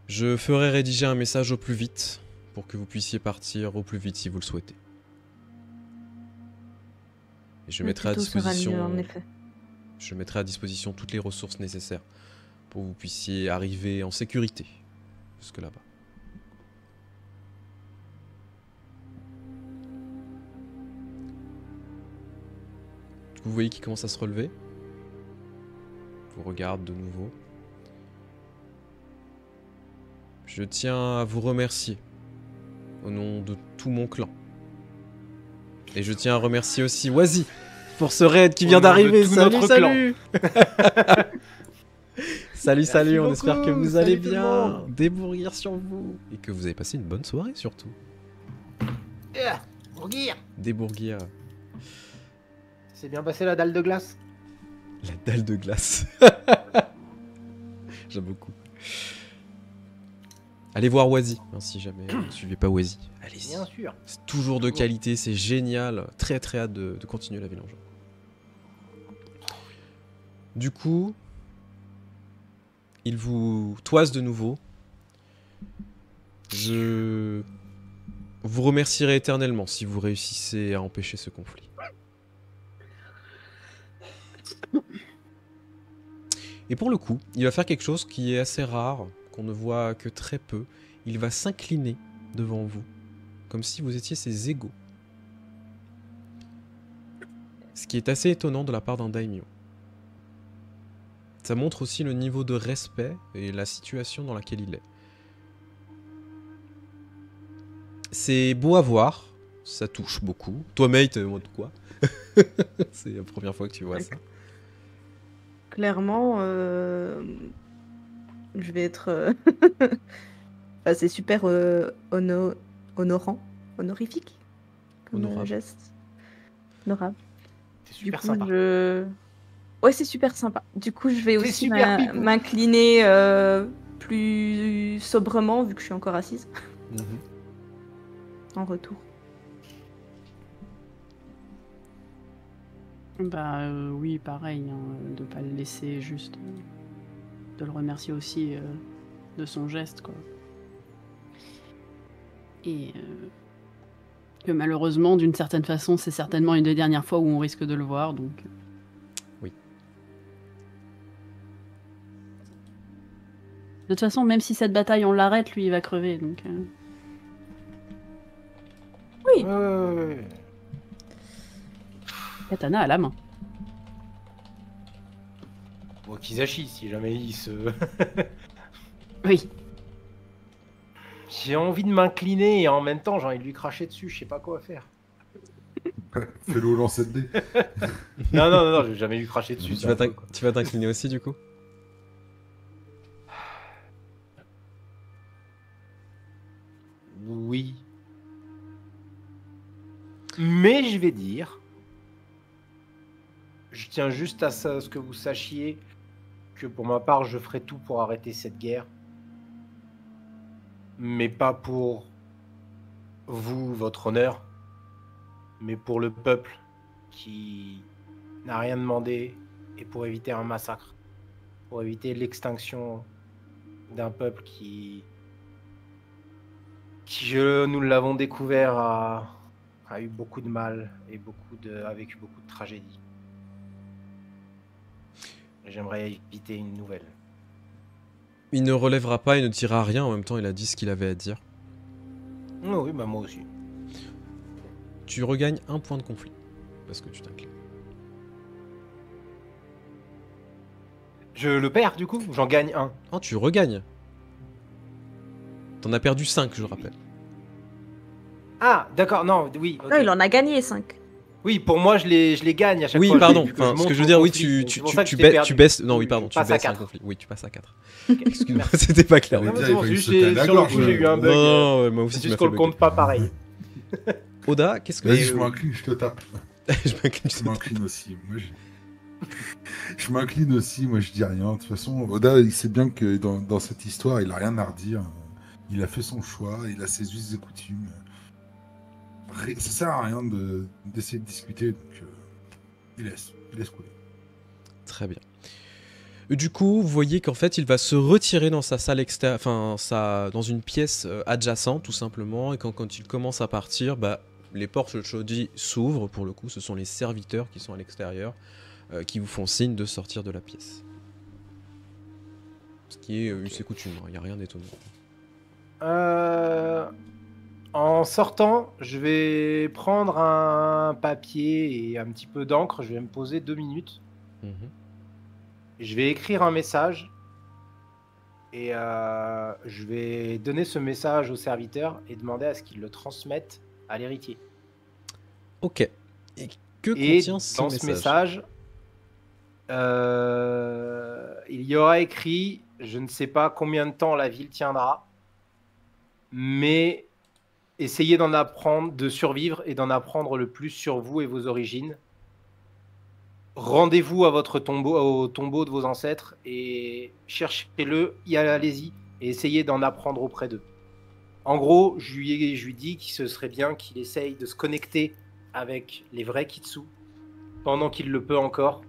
Je ferai rédiger un message au plus vite pour que vous puissiez partir au plus vite si vous le souhaitez. Et je mettrai à Plutôt sera mieux, disposition, en effet. je mettrai à disposition toutes les ressources nécessaires pour que vous puissiez arriver en sécurité jusque là-bas. Vous voyez qu'il commence à se relever. Vous regarde de nouveau. Je tiens à vous remercier au nom de tout mon clan. Et je tiens à remercier aussi Wazi pour ce raid qui vient d'arriver. tout Salut, notre salut. Salut, salut, on beaucoup, espère que vous allez salut tout le bien. monde. Débourguir sur vous. Et que vous avez passé une bonne soirée surtout. Bourguire. Débourguir C'est bien passé la dalle de glace. la dalle de glace. J'aime beaucoup. Allez voir Wazi, hein, si jamais vous ne suivez pas Wazi. Allez-y. Bien sûr. C'est toujours de qualité, c'est génial. Très très hâte de continuer la ville en jeu. Du coup, il vous toise de nouveau. Je vous remercierai éternellement si vous réussissez à empêcher ce conflit. Et pour le coup, il va faire quelque chose qui est assez rare, qu'on ne voit que très peu. Il va s'incliner devant vous, comme si vous étiez ses égaux. Ce qui est assez étonnant de la part d'un daimyo. Ça montre aussi le niveau de respect et la situation dans laquelle il est. C'est beau à voir, ça touche beaucoup. Toi, mate, en mode quoi? C'est la première fois que tu vois ça. Clairement, je vais être... enfin, c'est super honorant, honorifique comme Honorable. geste. Honorable. C'est Du super coup, sympa. Ouais, c'est super sympa. Du coup, je vais C'est aussi super pipou. m'incliner plus sobrement, vu que je suis encore assise, Mhm. en retour. Bah oui, pareil, hein, de pas le laisser juste, de le remercier aussi de son geste, quoi. Et que malheureusement, d'une certaine façon, c'est certainement une des dernières fois où on risque de le voir, donc... Oui. De toute façon, même si cette bataille, on l'arrête, lui, il va crever, donc... Oui. Katana à la main. Bon, Kizashi, si jamais il se... Oui. J'ai envie de m'incliner et en même temps, j'ai envie de lui cracher dessus, je sais pas quoi faire. Fais-le au lancer de dés. Non, je vais jamais lui cracher dessus. Tu vas t'incliner aussi, du coup? Oui. Mais je vais dire... Je tiens juste à ce que vous sachiez que pour ma part, je ferai tout pour arrêter cette guerre. Mais pas pour vous, votre honneur, mais pour le peuple qui n'a rien demandé et pour éviter un massacre, pour éviter l'extinction d'un peuple qui nous l'avons découvert, a eu beaucoup de mal et a vécu beaucoup de tragédies. J'aimerais éviter une nouvelle. Il ne relèvera pas, il ne dira rien, en même temps il a dit ce qu'il avait à dire. Oui, bah moi aussi. Tu regagnes un point de conflit, parce que tu t'inclines. Je le perds du coup, j'en gagne un. Oh, tu regagnes. T'en as perdu 5, je rappelle. Ah, d'accord, non, oui. Non, il en a gagné 5. Oui, pour moi, je les gagne à chaque Oui, fois. pardon, vu que enfin, ce monte que je veux au dire, oui, conflit, tu c'est pour ça que je t'ai perdu. baisses... Non, oui, pardon, Je tu passe à baisses un 4. conflit. Oui, tu passes à 4. Okay, Excuse-moi, merci. c'était pas clair. Non, oui. mais c'est bon, il juste, sautait à la sur le gorge, coup, j'ai eu un bug. Non, moi aussi, C'est tu juste m'as qu'on fait le bugger. compte pas pareil. Oda, qu'est-ce que... Vas-y, je m'incline, je te tape. Je m'incline. Je m'incline aussi. Moi, je m'incline aussi, moi je dis rien. De toute façon, Oda, il sait bien que dans cette histoire, il a rien à redire. Il a fait son choix, il a ses us et coutumes. Ça sert à rien d'essayer de discuter, donc il laisse couler. Très bien. Du coup, vous voyez qu'en fait, il va se retirer dans sa salle extérieure, enfin, dans une pièce adjacente, tout simplement, et quand il commence à partir, bah, les portes de Chaudi s'ouvrent, pour le coup, ce sont les serviteurs qui sont à l'extérieur, qui vous font signe de sortir de la pièce. Ce qui est c'est coutume, il n'y a rien d'étonnant. En sortant, je vais prendre un papier et un petit peu d'encre, je vais me poser 2 minutes. Je vais écrire un message et je vais donner ce message au serviteur et demander à ce qu'il le transmette à l'héritier. Ok. Et que contient ce dans ce message, il y aura écrit, je ne sais pas combien de temps la ville tiendra, mais essayez d'en apprendre, de survivre et d'en apprendre le plus sur vous et vos origines. Rendez-vous à votre tombeau, au tombeau de vos ancêtres et cherchez-le, allez-y et essayez d'en apprendre auprès d'eux. En gros, je lui dis que ce serait bien qu'il essaye de se connecter avec les vrais Kitsu pendant qu'il le peut encore,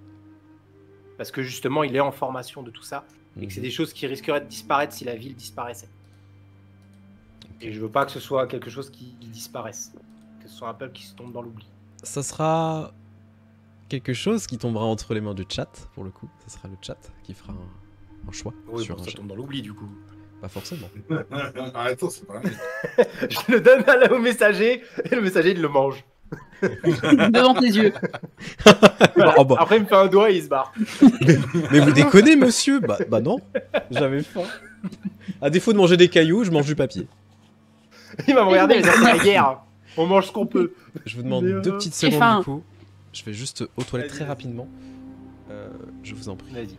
parce que justement il est en formation de tout ça et que c'est des choses qui risqueraient de disparaître si la ville disparaissait. Et je veux pas que ce soit quelque chose qui disparaisse, que ce soit un peuple qui se tombe dans l'oubli. Ça sera quelque chose qui tombera entre les mains du chat, pour le coup. Ça sera le chat qui fera un choix. Oui, sur ça tombe dans l'oubli du coup. Pas forcément. Attends, c'est pas vrai. Je le donne au messager et le messager il le mange. Devant tes yeux. Oh, bah. Après il me fait un doigt et il se barre. Mais vous déconnez, monsieur? Bah non, j'avais faim. À défaut de manger des cailloux, je mange du papier. Il va me regarder, il va dire c'est la guerre. On mange ce qu'on peut. Je vous demande 2 petites J'ai secondes faim. du coup. Je vais juste aux toilettes très Vas-y. rapidement. Je vous en prie. Vas-y.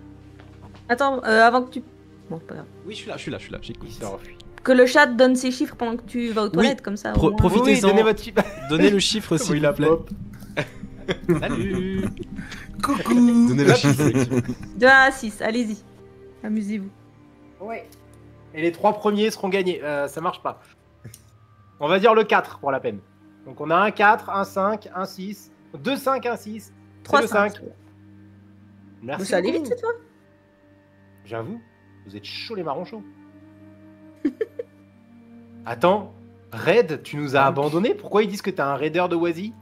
Attends, avant que tu... Bon, pas grave. Oui, je suis là, j'écoute. Il s'est enfui. Que le chat donne ses chiffres pendant que tu vas aux toilettes, comme ça. au moins. Profitez-en. Oui, donnez votre chip. Donnez le chiffre s'il Oui, vous la plaît. pop. Salut. Coucou. Donnez le chiffre. 2 à 6, allez-y. Amusez-vous. Ouais. Et les 3 premiers seront gagnés. Ça marche pas. On va dire le 4 pour la peine. Donc on a un 4, un 5, un 6, 2 5, un 6, 3, le 5. Merci. Ça allait beaucoup. vite cette fois. J'avoue, vous êtes chaud les marrons chauds. Attends, Raid, tu nous as abandonnés? Pourquoi ils disent que t'es un raider de Wazy?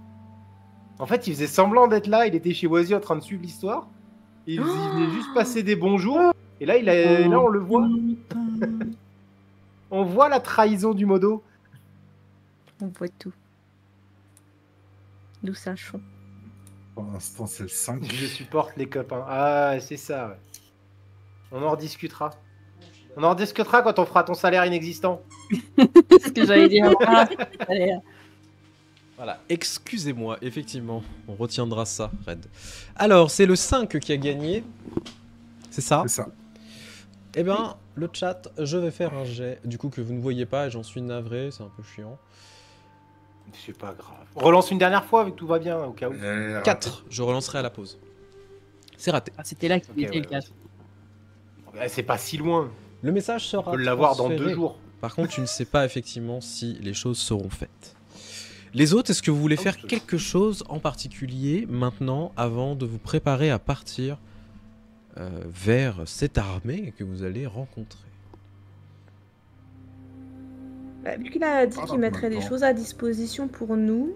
En fait, il faisait semblant d'être là, il était chez Wazy en train de suivre l'histoire. Il venait juste passer des bons jours. Et là, là on le voit. On voit la trahison du modo. On voit tout. Nous sachons. Pour l'instant, c'est le 5. Je supporte les copains. Ah, c'est ça, ouais. On en rediscutera. On en rediscutera quand on fera ton salaire inexistant. C'est ce que j'allais dire. Ah, salaire. Voilà, excusez-moi, effectivement, on retiendra ça, Red. Alors, c'est le 5 qui a gagné, c'est ça? C'est ça. Eh ben, le chat, je vais faire un jet, du coup que vous ne voyez pas, et j'en suis navré, c'est un peu chiant. C'est pas grave. On relance une dernière fois, tout va bien, au cas où. 4, je relancerai à la pause. C'est raté. Ah, c'était là qu'il était ouais, le 4. C'est pas si loin. Le message sera On peut l'avoir dans transféré. 2 jours. Par contre, tu ne sais pas effectivement si les choses seront faites. Les autres, est-ce que vous voulez faire quelque chose en particulier maintenant, avant de vous préparer à partir vers cette armée que vous allez rencontrer? Bah, vu qu'il a dit qu'il mettrait des choses à disposition pour nous,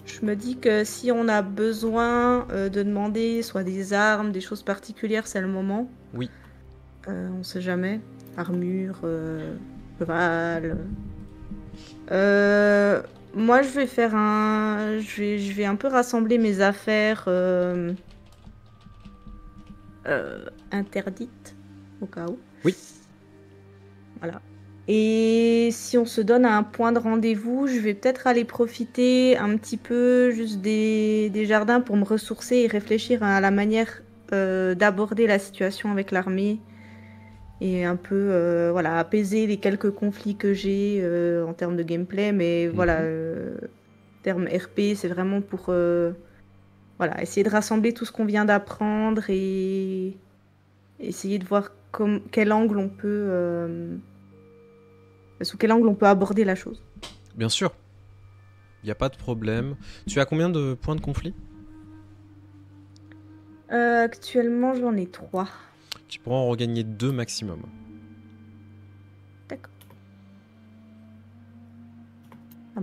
je me dis que si on a besoin de demander soit des armes, des choses particulières, c'est le moment. Oui. On sait jamais. Armure, cheval. Moi, je vais faire un... Je vais un peu rassembler mes affaires interdites, au cas où. Oui. Voilà. Et si on se donne un point de rendez-vous, je vais peut-être aller profiter un petit peu juste des jardins pour me ressourcer et réfléchir à la manière d'aborder la situation avec l'armée. Et un peu voilà, apaiser les quelques conflits que j'ai en termes de gameplay. Mais voilà, terme RP, c'est vraiment pour voilà, essayer de rassembler tout ce qu'on vient d'apprendre et essayer de voir quel angle on peut... sous quel angle on peut aborder la chose. Bien sûr. Il n'y a pas de problème. Tu as combien de points de conflit? Actuellement, j'en ai 3. Tu pourras en regagner 2 maximum. D'accord.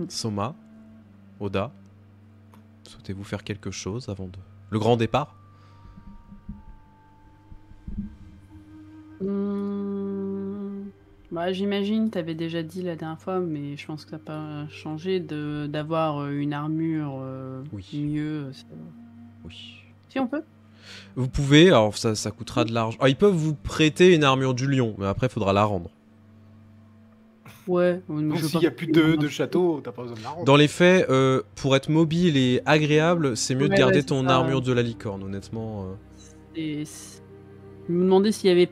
Soma, Oda, souhaitez-vous faire quelque chose avant le grand départ? Bah, j'imagine, t'avais déjà dit la dernière fois, mais je pense que ça n'a pas changé d'avoir une armure Oui. mieux. Oui. Si on peut. Vous pouvez, alors ça coûtera de l'argent. Ah, ils peuvent vous prêter une armure du lion, mais après il faudra la rendre. Ouais. Donc s'il n'y a plus de château, t'as pas besoin de la rendre. Dans les faits, pour être mobile et agréable, c'est mieux de garder c'est ton ça. armure de la licorne, honnêtement. Je me demandais s'il y avait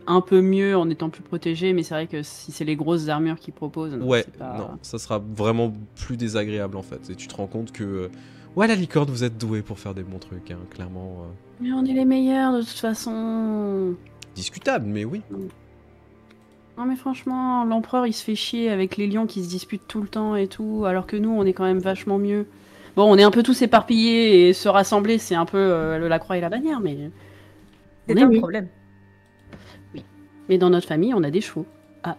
un peu mieux en étant plus protégé, mais c'est vrai que si c'est les grosses armures qu'ils proposent, Ouais, c'est pas... non, ça sera vraiment plus désagréable en fait. Et tu te rends compte que... ouais, la licorne, vous êtes doué pour faire des bons trucs, hein, clairement. Mais on est les meilleurs de toute façon. Discutable, mais oui. Non mais franchement, l'empereur il se fait chier avec les lions qui se disputent tout le temps et tout, alors que nous on est quand même vachement mieux. Bon, on est un peu tous éparpillés et se rassembler c'est un peu la croix et la bannière, mais... C'est on est un mieux. problème. Mais dans notre famille on a des chevaux. Ah.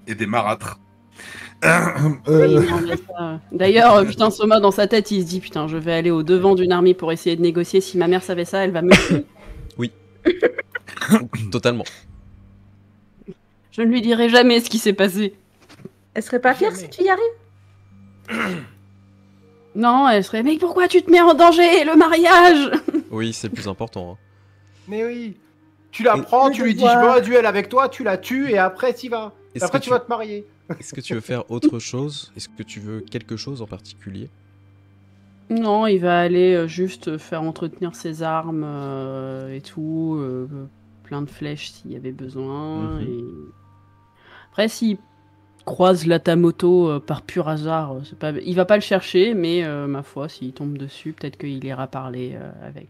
Et des marâtres. Oui, mais on a ça. D'ailleurs, putain, Soma dans sa tête il se dit putain je vais aller au devant d'une armée pour essayer de négocier, si ma mère savait ça elle va me tuer. Totalement. Je ne lui dirai jamais ce qui s'est passé. Elle serait pas fière si tu y arrives? Non, elle serait mais pourquoi tu te mets en danger, le mariage? Oui, c'est le plus important. Hein. Mais oui. Tu la prends, tu lui dis je veux un duel avec toi, tu la tues et après t'y vas. Après tu vas te marier. Est-ce que tu veux faire autre chose? Est-ce que tu veux quelque chose en particulier? Non, il va aller juste faire entretenir ses armes et tout, plein de flèches s'il y avait besoin. Et... après, s'il croise la Tamoto par pur hasard, il va pas le chercher, mais ma foi, s'il tombe dessus, peut-être qu'il ira parler avec.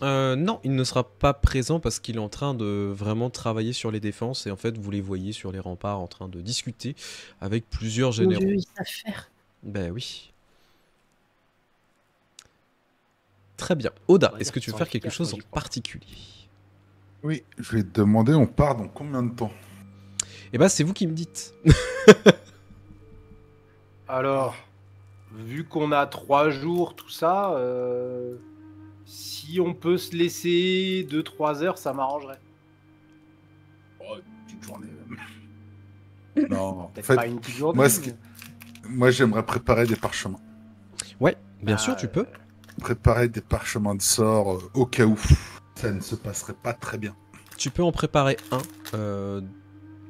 Non, il ne sera pas présent parce qu'il est en train de vraiment travailler sur les défenses et en fait vous les voyez sur les remparts en train de discuter avec plusieurs Mon généraux. Dieu, il sait faire. Ben oui. Très bien. Oda, est-ce que tu veux faire quelque chose en particulier? Oui, je vais te demander, on part dans combien de temps? Eh ben, c'est vous qui me dites. Alors, vu qu'on a 3 jours, tout ça, si on peut se laisser 2-3 heures, ça m'arrangerait. Oh, une petite journée même. Non, en Peut-être fait, pas une petite journée. moi, mais- moi j'aimerais préparer des parchemins. Ouais, bien Ah, sûr, tu peux. Préparer des parchemins de sort au cas où ça ne se passerait pas très bien. Tu peux en préparer un,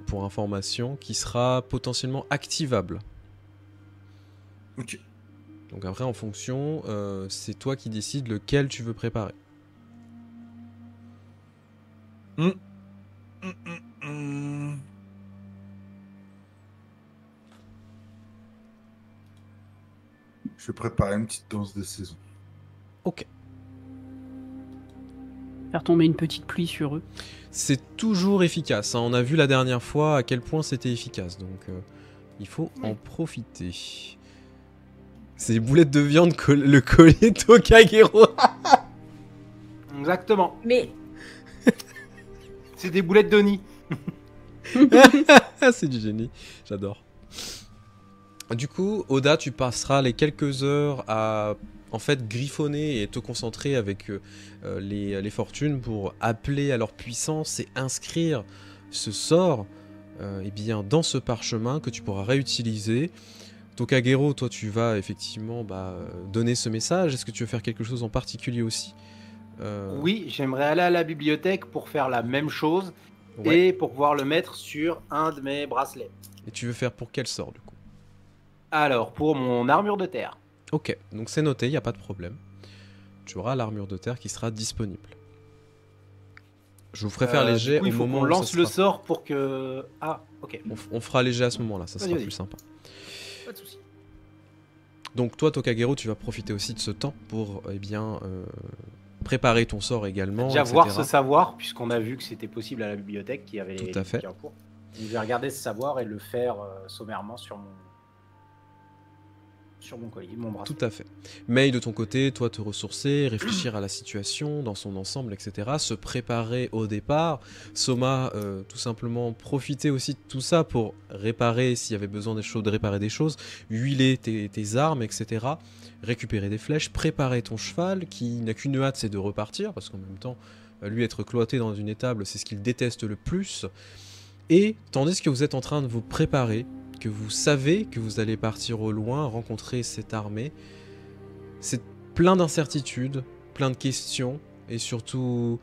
pour information, qui sera potentiellement activable. Ok. Donc après, en fonction, c'est toi qui décides lequel tu veux préparer. Je vais préparer une petite danse de saison. Ok. Faire tomber une petite pluie sur eux. C'est toujours efficace, hein. On a vu la dernière fois à quel point c'était efficace, donc il faut en profiter. C'est les boulettes de viande, le collier Tokagero. Exactement. Mais C'est des boulettes de nid. C'est du génie, j'adore. Du coup, Oda, tu passeras les quelques heures à en fait griffonner et te concentrer avec les fortunes pour appeler à leur puissance et inscrire ce sort eh bien, dans ce parchemin que tu pourras réutiliser. Tokagero, toi tu vas effectivement donner ce message. Est-ce que tu veux faire quelque chose en particulier aussi? Oui, j'aimerais aller à la bibliothèque pour faire la même chose Ouais. et pour pouvoir le mettre sur un de mes bracelets. Et tu veux faire pour quel sort du coup? Alors, pour mon armure de terre. Ok, donc c'est noté, il n'y a pas de problème. Tu auras l'armure de terre qui sera disponible. Je vous ferai faire les jets il au faut moment qu'on où lance ça le sera. sort pour que... Ah, ok. On fera les jets à ce moment-là, ça sera Vas-y. plus sympa. Pas de soucis. Donc toi, Tokagero, tu vas profiter aussi de ce temps pour préparer ton sort également, Déjà etc. voir ce savoir, puisqu'on a vu que c'était possible à la bibliothèque, qu'il y avait Tout à fait. en cours. Je vais regarder ce savoir et le faire sommairement sur mon collier, mon bracelet. Tout à fait. May, de ton côté, toi te ressourcer, réfléchir à la situation dans son ensemble, etc. Se préparer au départ. Soma, tout simplement profiter aussi de tout ça pour réparer, s'il y avait besoin de réparer des choses, huiler tes armes, etc. Récupérer des flèches, préparer ton cheval, qui n'a qu'une hâte, c'est de repartir, parce qu'en même temps, lui, être cloîté dans une étable, c'est ce qu'il déteste le plus. Et tandis que vous êtes en train de vous préparer, que vous savez que vous allez partir au loin, rencontrer cette armée, c'est plein d'incertitudes, plein de questions, et surtout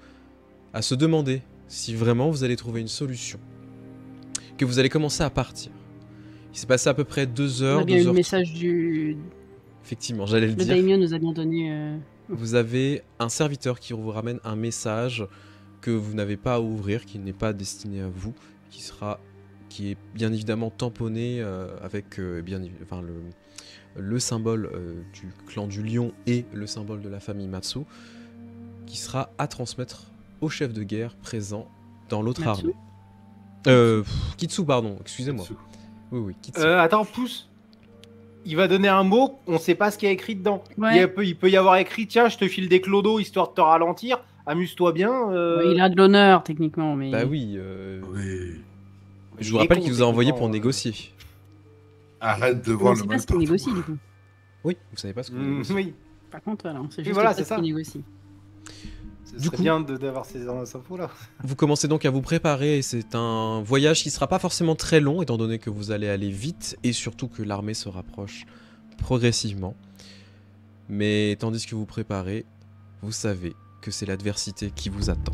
à se demander si vraiment vous allez trouver une solution. Que vous allez commencer à partir. Il s'est passé à peu près 2 On heures, a bien 2 eu le heures... message du... Effectivement, j'allais le Le dire. daimyo nous a bien donné... Vous avez un serviteur qui vous ramène un message que vous n'avez pas à ouvrir, qui n'est pas destiné à vous, qui est bien évidemment tamponné avec le symbole du clan du lion et le symbole de la famille Matsu, qui sera à transmettre au chef de guerre présent dans l'autre Matsu armée. Kitsu, pardon, excusez-moi. Oui, Kitsu. Attends, pousse. Il va donner un mot, on sait pas ce qu'il y a écrit dedans. Ouais. Il peut y avoir écrit, tiens, je te file des clodos histoire de te ralentir, amuse-toi bien. Ouais, il a de l'honneur, techniquement, mais... Bah oui. Oui. Je vous rappelle qu'il vous a envoyé pour négocier. Arrête de On voir ne le sait mal pas ce qu'il partout. négocie, du coup. Oui, vous savez pas ce que vous négociez. Oui, Par contre, voilà, on sait Oui, juste voilà, pas c'est ce ça. qu'il négocie. c'est Du coup- bien d'avoir ces infos-là. Vous commencez donc à vous préparer, et c'est un voyage qui sera pas forcément très long, étant donné que vous allez aller vite, et surtout que l'armée se rapproche progressivement. Mais tandis que vous préparez, vous savez que c'est l'adversité qui vous attend.